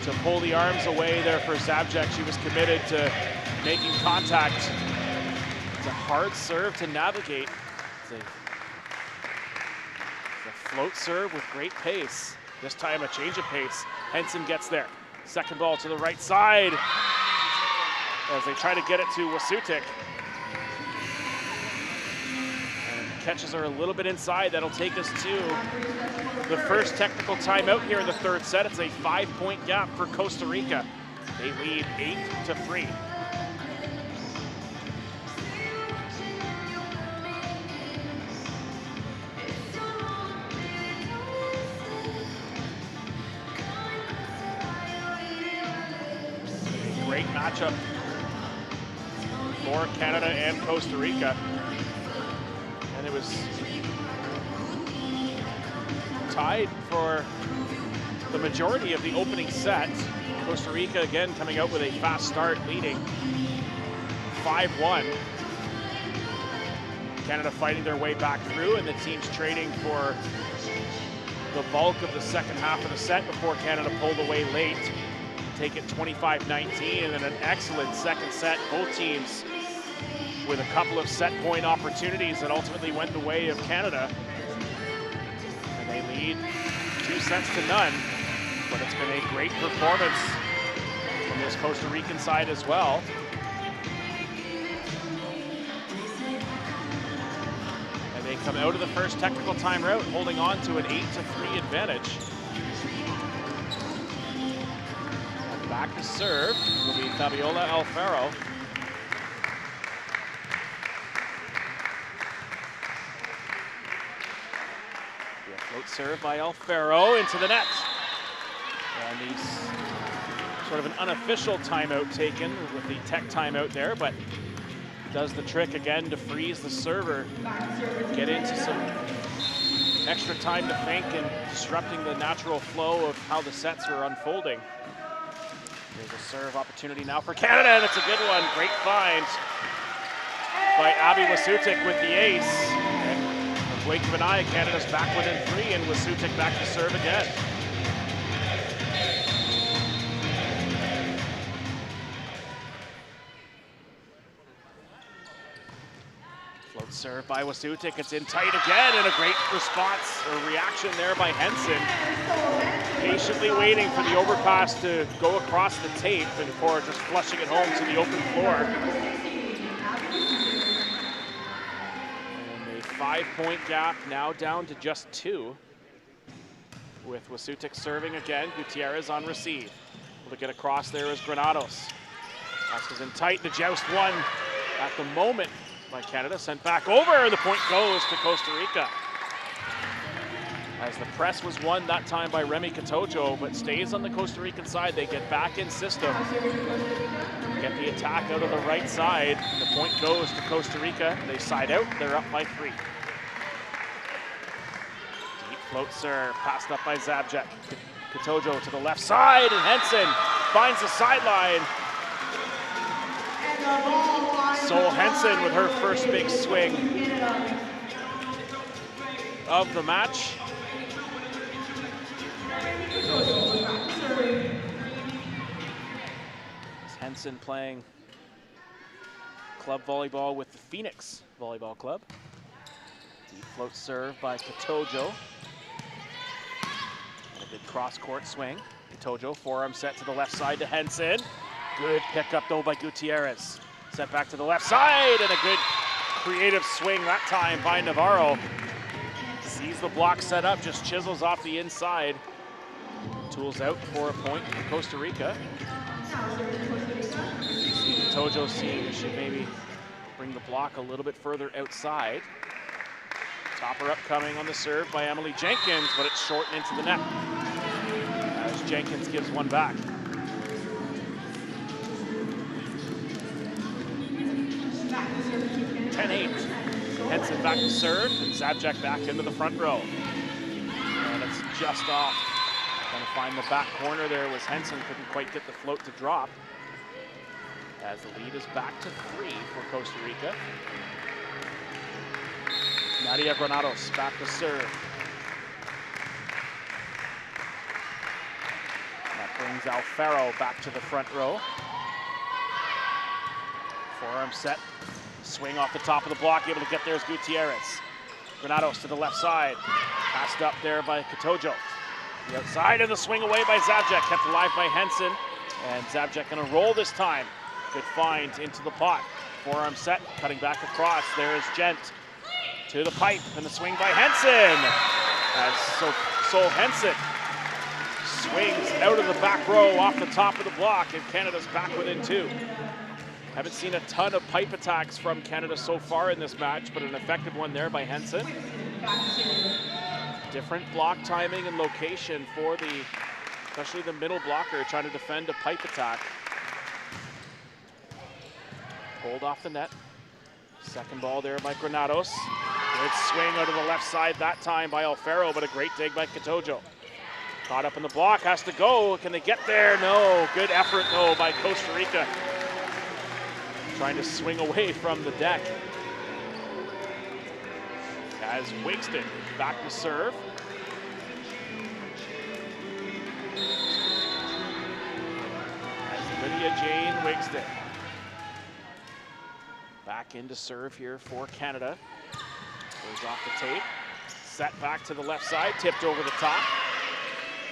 to pull the arms away there for Zabjak. She was committed to making contact. It's a hard serve to navigate. It's a float serve with great pace. This time a change of pace. Henson gets there. Second ball to the right side as they try to get it to Wasutik. And catches her a little bit inside. That'll take us to the first technical timeout here in the third set. It's a 5-point gap for Costa Rica. They lead 8-3. Great matchup for Canada and Costa Rica. And it was tied for the majority of the opening set. Costa Rica again coming out with a fast start, leading 5-1. Canada fighting their way back through, and the teams trading for the bulk of the second half of the set before Canada pulled away late. Take it 25-19, and then an excellent second set. Both teams with a couple of set point opportunities that ultimately went the way of Canada. And they lead 2-0. But it's been a great performance from this Costa Rican side as well. And they come out of the first technical timeout, holding on to an 8-3 advantage. And back to serve will be Fabiola Alfaro. Float serve by Alfaro into the net. And these sort of an unofficial timeout taken with the tech timeout there, but does the trick again to freeze the server, get into some extra time to think and disrupting the natural flow of how the sets are unfolding. There's a serve opportunity now for Canada, and it's a good one. Great find by Abby Wasutik with the ace. And a blink of an eye, Canada's back within 3, and Wasutik back to serve again. Float serve by Wasutik, it's in tight again, and a great response or reaction there by Henson. Patiently waiting for the overpass to go across the tape before just flushing it home to the open floor. And a 5-point gap now down to just 2. With Wasutik serving again, Gutierrez on receive. Able to get across there is Granados. Pass is in tight, the joust won at the moment by Canada, sent back over, the point goes to Costa Rica. As the press was won that time by Remy Katojo, but stays on the Costa Rican side. They get back in system, get the attack out of the right side, and the point goes to Costa Rica. They side out, they're up by 3. Deep float serve, passed up by Zabjek. Katojo to the left side, and Henson finds the sideline. Sol Henson with her first big swing of the match. Henson playing club volleyball with the Phoenix Volleyball Club. Deep float serve by Katojo. And a good cross-court swing. Katojo, forearm set to the left side to Henson. Good pickup though by Gutierrez. Set back to the left side, and a good creative swing that time by Navarro. Sees the block set up, just chisels off the inside. Tools out for a point for Costa Rica. See Katojo seeing she maybe bring the block a little bit further outside. Topper upcoming on the serve by Emily Jenkins, but it's short and into the net as Jenkins gives one back. 10-8. Henson back to serve, and Zabjek back into the front row. And it's just off. Trying to find the back corner there was Henson, couldn't quite get the float to drop. As the lead is back to 3 for Costa Rica. Nadia Granados back to serve. That brings Alfaro back to the front row. Forearm set. Swing off the top of the block, able to get there is Gutierrez. Granados to the left side. Passed up there by Katojo. The outside and the swing away by Zabjek, kept alive by Henson. And Zabjek gonna roll this time. Good find into the pot. Forearm set, cutting back across. There is Gent to the pipe, and the swing by Henson. As Sol Henson swings out of the back row off the top of the block, and Canada's back within 2. Haven't seen a ton of pipe attacks from Canada so far in this match, but an effective one there by Henson. Different block timing and location for especially the middle blocker trying to defend a pipe attack. Hold off the net. Second ball there by Granados. Good swing out of the left side that time by Alfaro, but a great dig by Katojo. Caught up in the block, has to go. Can they get there? No. Good effort though by Costa Rica. Trying to swing away from the deck. As Wigston back to serve. As Lydia Jane Wigston back into serve here for Canada. Goes off the tape. Set back to the left side, tipped over the top.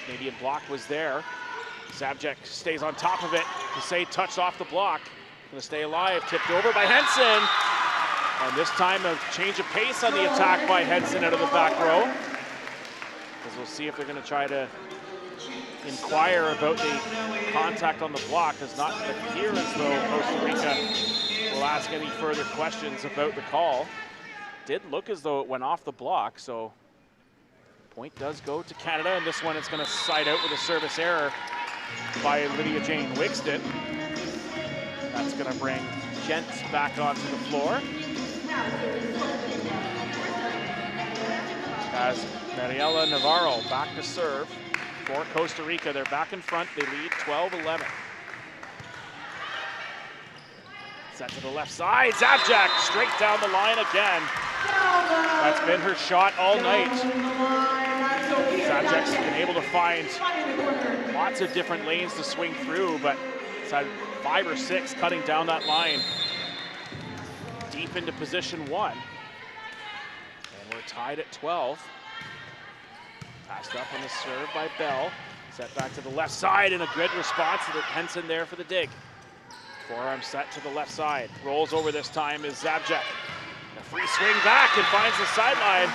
Canadian block was there. Zabjek stays on top of it. Say touched off the block. Gonna stay alive, tipped over by Henson. And this time a change of pace on the attack by Henson out of the back row. Because we'll see if they're going to try to inquire about the contact on the block. Does not appear as though Costa Rica will ask any further questions about the call. Did look as though it went off the block, so point does go to Canada, and this one it's going to side out with a service error by Lydia Jane Wigston. That's going to bring Gent back onto the floor. As Mariela Navarro back to serve for Costa Rica. They're back in front. They lead 12-11. Set to the left side. Zabjak straight down the line again. That's been her shot all night. Zabjak's been able to find lots of different lanes to swing through, but it's had 5 or 6 cutting down that line deep into position 1. And we're tied at 12. Passed up on the serve by Bell. Set back to the left side, and a good response to Henson there for the dig. Forearm set to the left side. Rolls over this time is Zabjak. A free swing back and finds the sideline.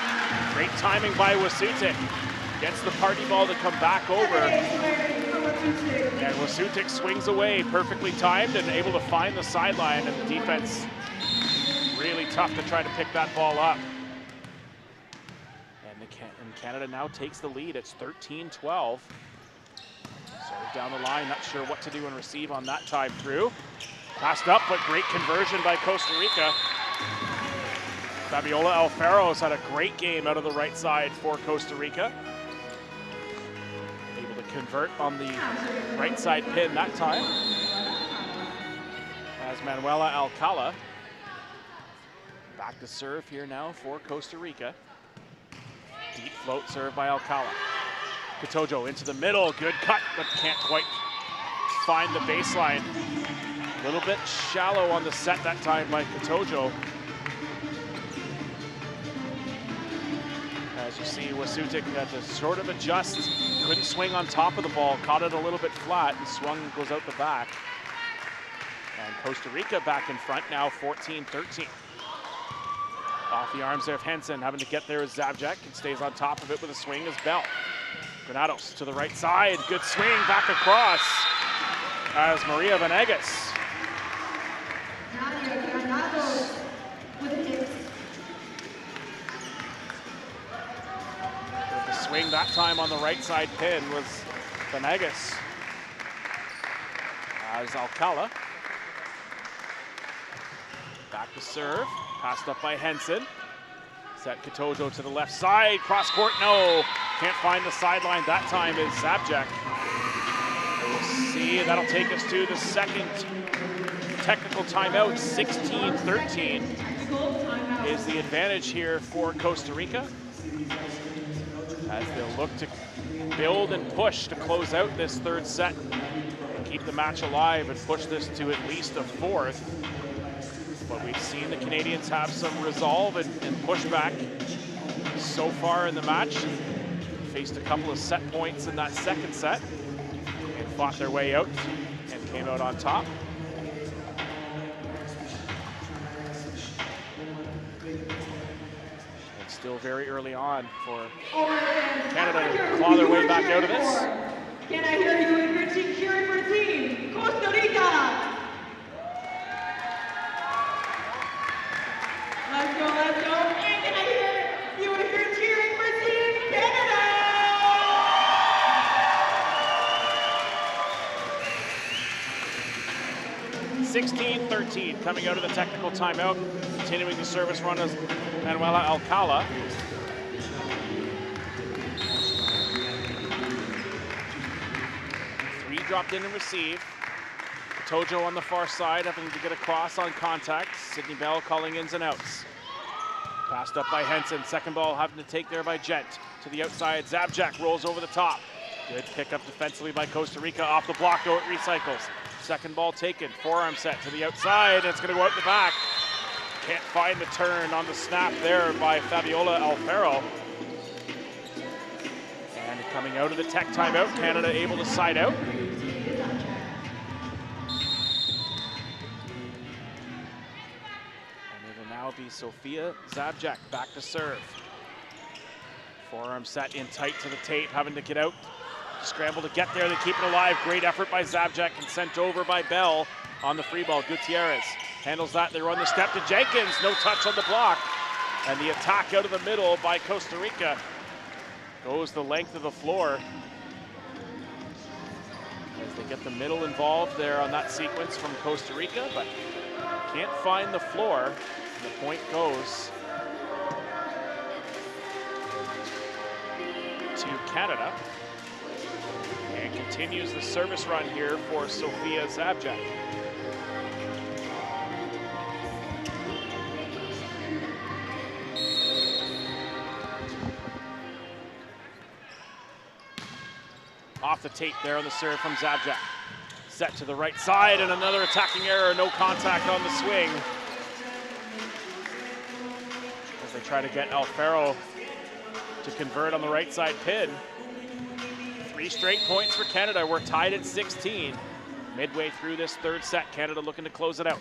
Great timing by Wasutik. Gets the party ball to come back over. And Wasutik swings away, perfectly timed and able to find the sideline, and the defense really tough to try to pick that ball up. And Canada now takes the lead. It's 13-12. Serve down the line, not sure what to do and receive on that time through. Passed up, but great conversion by Costa Rica. Fabiola Alfaro's had a great game out of the right side for Costa Rica. Able to convert on the right side pin that time. As Manuela Alcala back to serve here now for Costa Rica. Deep float serve by Alcala. Katojo into the middle, good cut, but can't quite find the baseline. A little bit shallow on the set that time by Katojo. As you see, Wasutik had to sort of adjust, couldn't swing on top of the ball, caught it a little bit flat, and swung goes out the back. And Costa Rica back in front now, 14-13. Off the arms there of Henson, having to get there is Zabjak, and stays on top of it with a swing as Bell. Granados to the right side, good swing back across as Maria Venegas. With the swing that time on the right side pin was Venegas. As Alcala back to serve, passed up by Henson. Set Katojo to the left side, cross court, no. Can't find the sideline that time is Zabjak. We'll see, that'll take us to the second technical timeout. 16-13 is the advantage here for Costa Rica, as they'll look to build and push to close out this third set and keep the match alive and push this to at least a fourth. But we've seen the Canadians have some resolve and push back so far in the match. Faced a couple of set points in that second set and fought their way out and came out on top. And still very early on for Canada to claw their way back out of this. Can I hear you in your team cheering for the team, Costa Rica? Let's go, let's go. And can I hear you if you're cheering for Team Canada? 16-13 coming out of the technical timeout. Continuing the service run is Manuela Alcala. Three dropped in and received. Tojo on the far side, having to get across on contact. Sydney Bell calling ins and outs. Passed up by Henson. Second ball having to take there by Gent. To the outside, Zabjak rolls over the top. Good pickup defensively by Costa Rica. Off the block, though, it recycles. Second ball taken. Forearm set to the outside. And it's going to go out the back. Can't find the turn on the snap there by Fabiola Alfaro. And coming out of the tech timeout, Canada able to side out. now be Sofia Zabjak back to serve. Forearm set in tight to the tape, having to get out. Scramble to get there, they keep it alive. Great effort by Zabjak and sent over by Bell on the free ball. Gutierrez handles that, they run the step to Jenkins, no touch on the block. And the attack out of the middle by Costa Rica goes the length of the floor. As they get the middle involved there on that sequence from Costa Rica, but can't find the floor. The point goes to Canada. And continues the service run here for Sofia Zabjak. Off the tape there on the serve from Zabjak. Set to the right side and another attacking error, no contact on the swing. As they try to get Alfaro to convert on the right side pin. 3 straight points for Canada. We're tied at 16. Midway through this third set, Canada looking to close it out.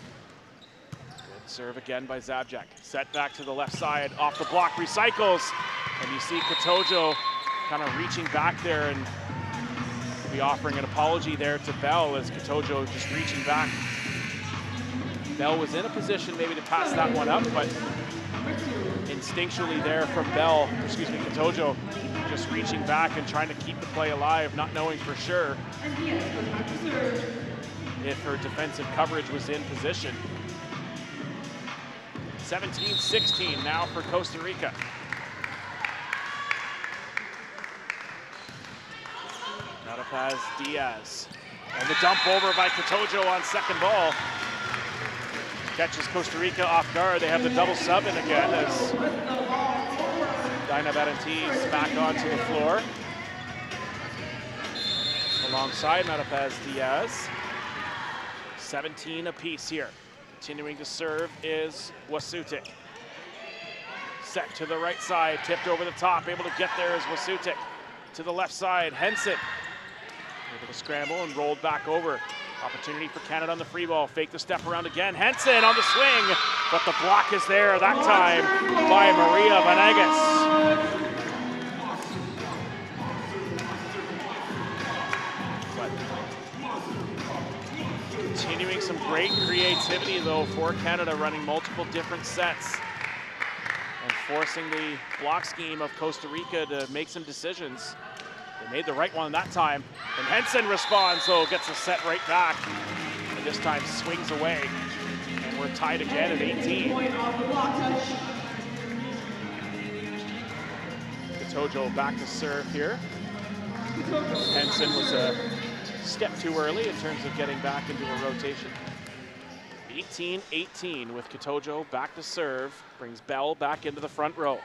Good serve again by Zabjak. Set back to the left side, off the block, recycles. And you see Katojo kind of reaching back there and be offering an apology there to Bell as Katojo just reaching back. Bell was in a position maybe to pass that one up, but instinctually there from Katojo just reaching back and trying to keep the play alive, not knowing for sure if her defensive coverage was in position. 17-16 now for Costa Rica. Natapaz Diaz. And the dump over by Katojo on second ball. Catches Costa Rica off guard. They have the double sub in again as Dinah Betantiz back onto the floor. Alongside Natapaz Diaz. 17 apiece here. Continuing to serve is Wasutik. Set to the right side, tipped over the top. Able to get there is Wasutik. To the left side, Henson. Able to scramble and rolled back over. Opportunity for Canada on the free ball. Fake the step around again. Henson on the swing, but the block is there that time by Maria Vanegas. Continuing some great creativity though for Canada, running multiple different sets and forcing the block scheme of Costa Rica to make some decisions. They made the right one that time, and Henson responds, though, gets the set right back, and this time swings away, and we're tied again at 18. Katojo back to serve here. Henson was a step too early in terms of getting back into a rotation. 18-18 with Katojo back to serve, brings Bell back into the front row.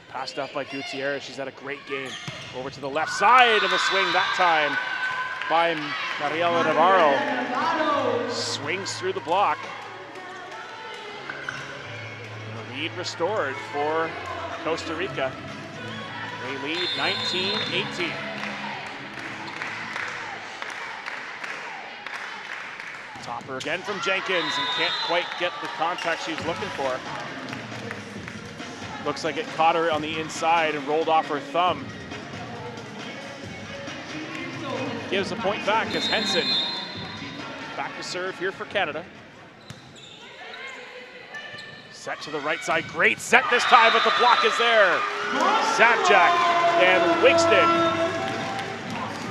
Passed up by Gutierrez, she's had a great game. Over to the left side, and the swing that time by Mariela Navarro. Swings through the block. And the lead restored for Costa Rica. They lead 19-18. Topper again from Jenkins, and can't quite get the contact she's looking for. Looks like it caught her on the inside and rolled off her thumb. Gives the point back as Henson back to serve here for Canada. Set to the right side, great set this time, but the block is there. Zabjak and Wigston.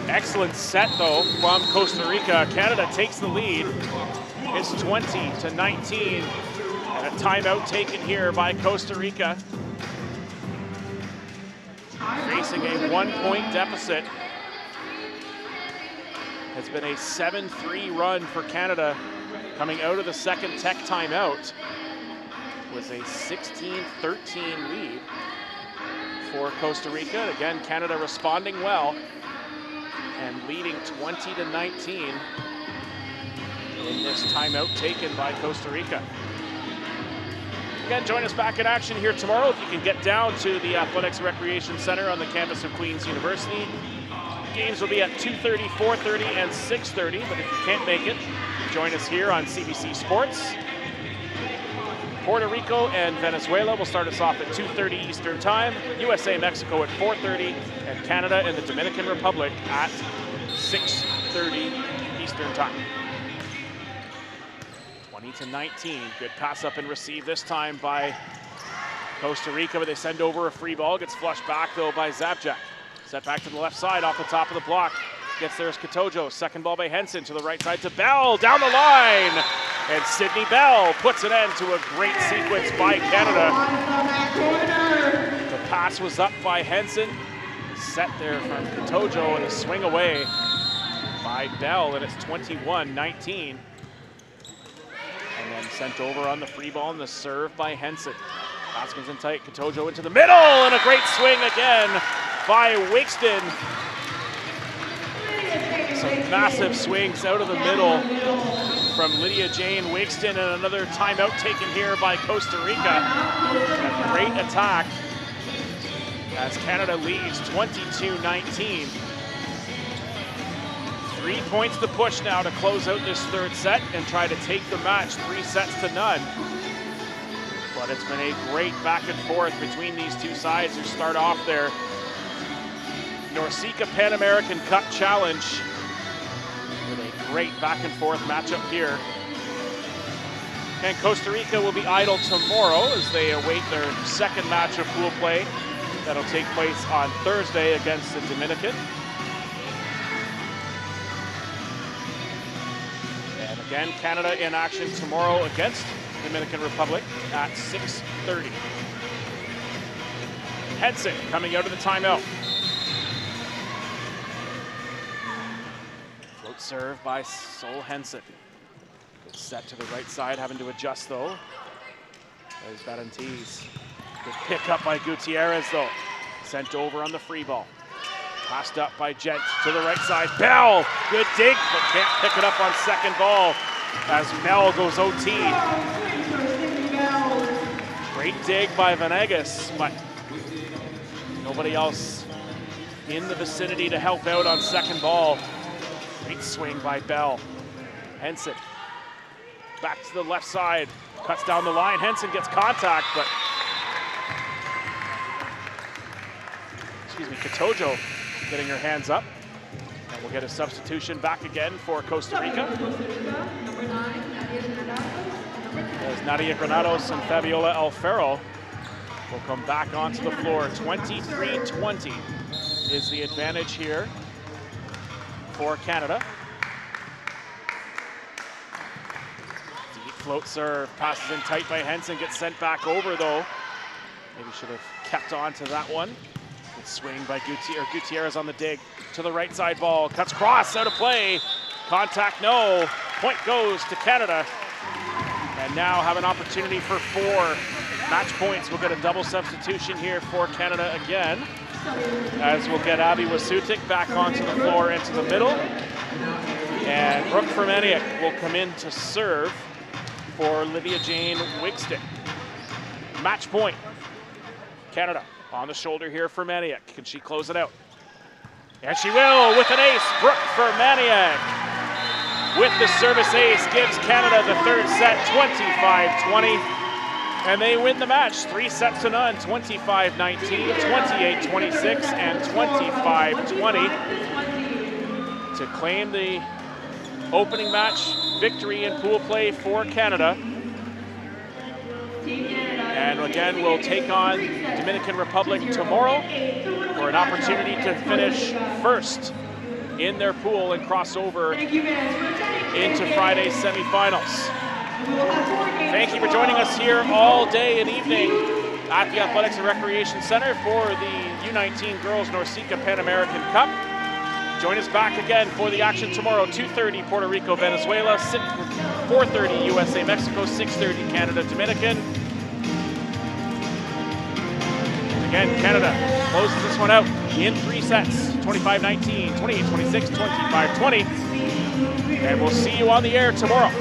Excellent set though from Costa Rica. Canada takes the lead. It's 20-19. And a timeout taken here by Costa Rica. Facing a 1-point deficit. Has been a 7-3 run for Canada coming out of the second tech timeout. Was a 16-13 lead for Costa Rica. Again, Canada responding well and leading 20-19 in this timeout taken by Costa Rica. Again, join us back in action here tomorrow if you can get down to the Athletics Recreation Center on the campus of Queen's University. Games will be at 2:30, 4:30, and 6:30, but if you can't make it, join us here on CBC Sports. Puerto Rico and Venezuela will start us off at 2:30 Eastern Time. USA, Mexico at 4:30, and Canada and the Dominican Republic at 6:30 Eastern Time. 20-19, good pass up and receive this time by Costa Rica, but they send over a free ball. Gets flushed back though by Zabjak. Set back to the left side off the top of the block. Gets there is Katojo. Second ball by Henson to the right side to Bell. Down the line. And Sydney Bell puts an end to a great sequence by Canada. The pass was up by Henson. Set there from Katojo and a swing away by Bell, and it's 21-19. And then sent over on the free ball and the serve by Henson. Pass comes in tight, Katojo into the middle, and a great swing again by Wigston. Some massive swings out of the middle from Lydia Jane Wigston, and another timeout taken here by Costa Rica. A great attack as Canada leads 22-19. 3 points to push now to close out this third set and try to take the match 3-0. But it's been a great back and forth between these two sides who start off their NORCECA Pan American Cup Challenge with a great back and forth matchup here. And Costa Rica will be idle tomorrow as they await their second match of pool play. That'll take place on Thursday against the Dominican. And again, Canada in action tomorrow against Dominican Republic at 6:30. Henson coming out of the timeout. Float serve by Sol Henson. It's set to the right side, having to adjust though. There's Barantes. Good pick up by Gutierrez though. Sent over on the free ball. Passed up by Gent to the right side. Bell, good dig, but can't pick it up on second ball as Mel goes OT. Great dig by Venegas, but nobody else in the vicinity to help out on second ball. Great swing by Bell. Henson back to the left side, cuts down the line. Henson gets contact, but Katojo getting her hands up. And we'll get a substitution back again for Costa Rica. As Nadia Granados and Fabiola Alfaro will come back onto the floor. 23-20 is the advantage here for Canada. Deep float serve, passes in tight by Henson, gets sent back over though. Maybe should have kept on to that one. Good swing by Gutierrez on the dig to the right side ball, cuts cross, out of play. Contact no, point goes to Canada. And now have an opportunity for 4 match points. We'll get a double substitution here for Canada again, as we'll get Abby Wasutik back onto the floor into the middle. And Brooke Fermaniuk will come in to serve for Lydia Jane Wigston. Match point, Canada on the shoulder here for Fermaniuk. Can she close it out? And she will with an ace. Brooke Fermaniuk with the service ace gives Canada the third set, 25-20. And they win the match 3-0, 25-19, 28-26, and 25-20 to claim the opening match victory in pool play for Canada. And again, we'll take on Dominican Republic tomorrow for an opportunity to finish first in their pool and cross over into Friday's semifinals. Thank you for joining us here all day and evening at the Athletics and Recreation Center for the U19 Girls NORCECA Pan American Cup. Join us back again for the action tomorrow, 2:30 Puerto Rico, Venezuela, 4:30 USA, Mexico, 6:30 Canada, Dominican. Again, Canada closes this one out in 3 sets, 25-19, 28-26, 25-20. And we'll see you on the air tomorrow.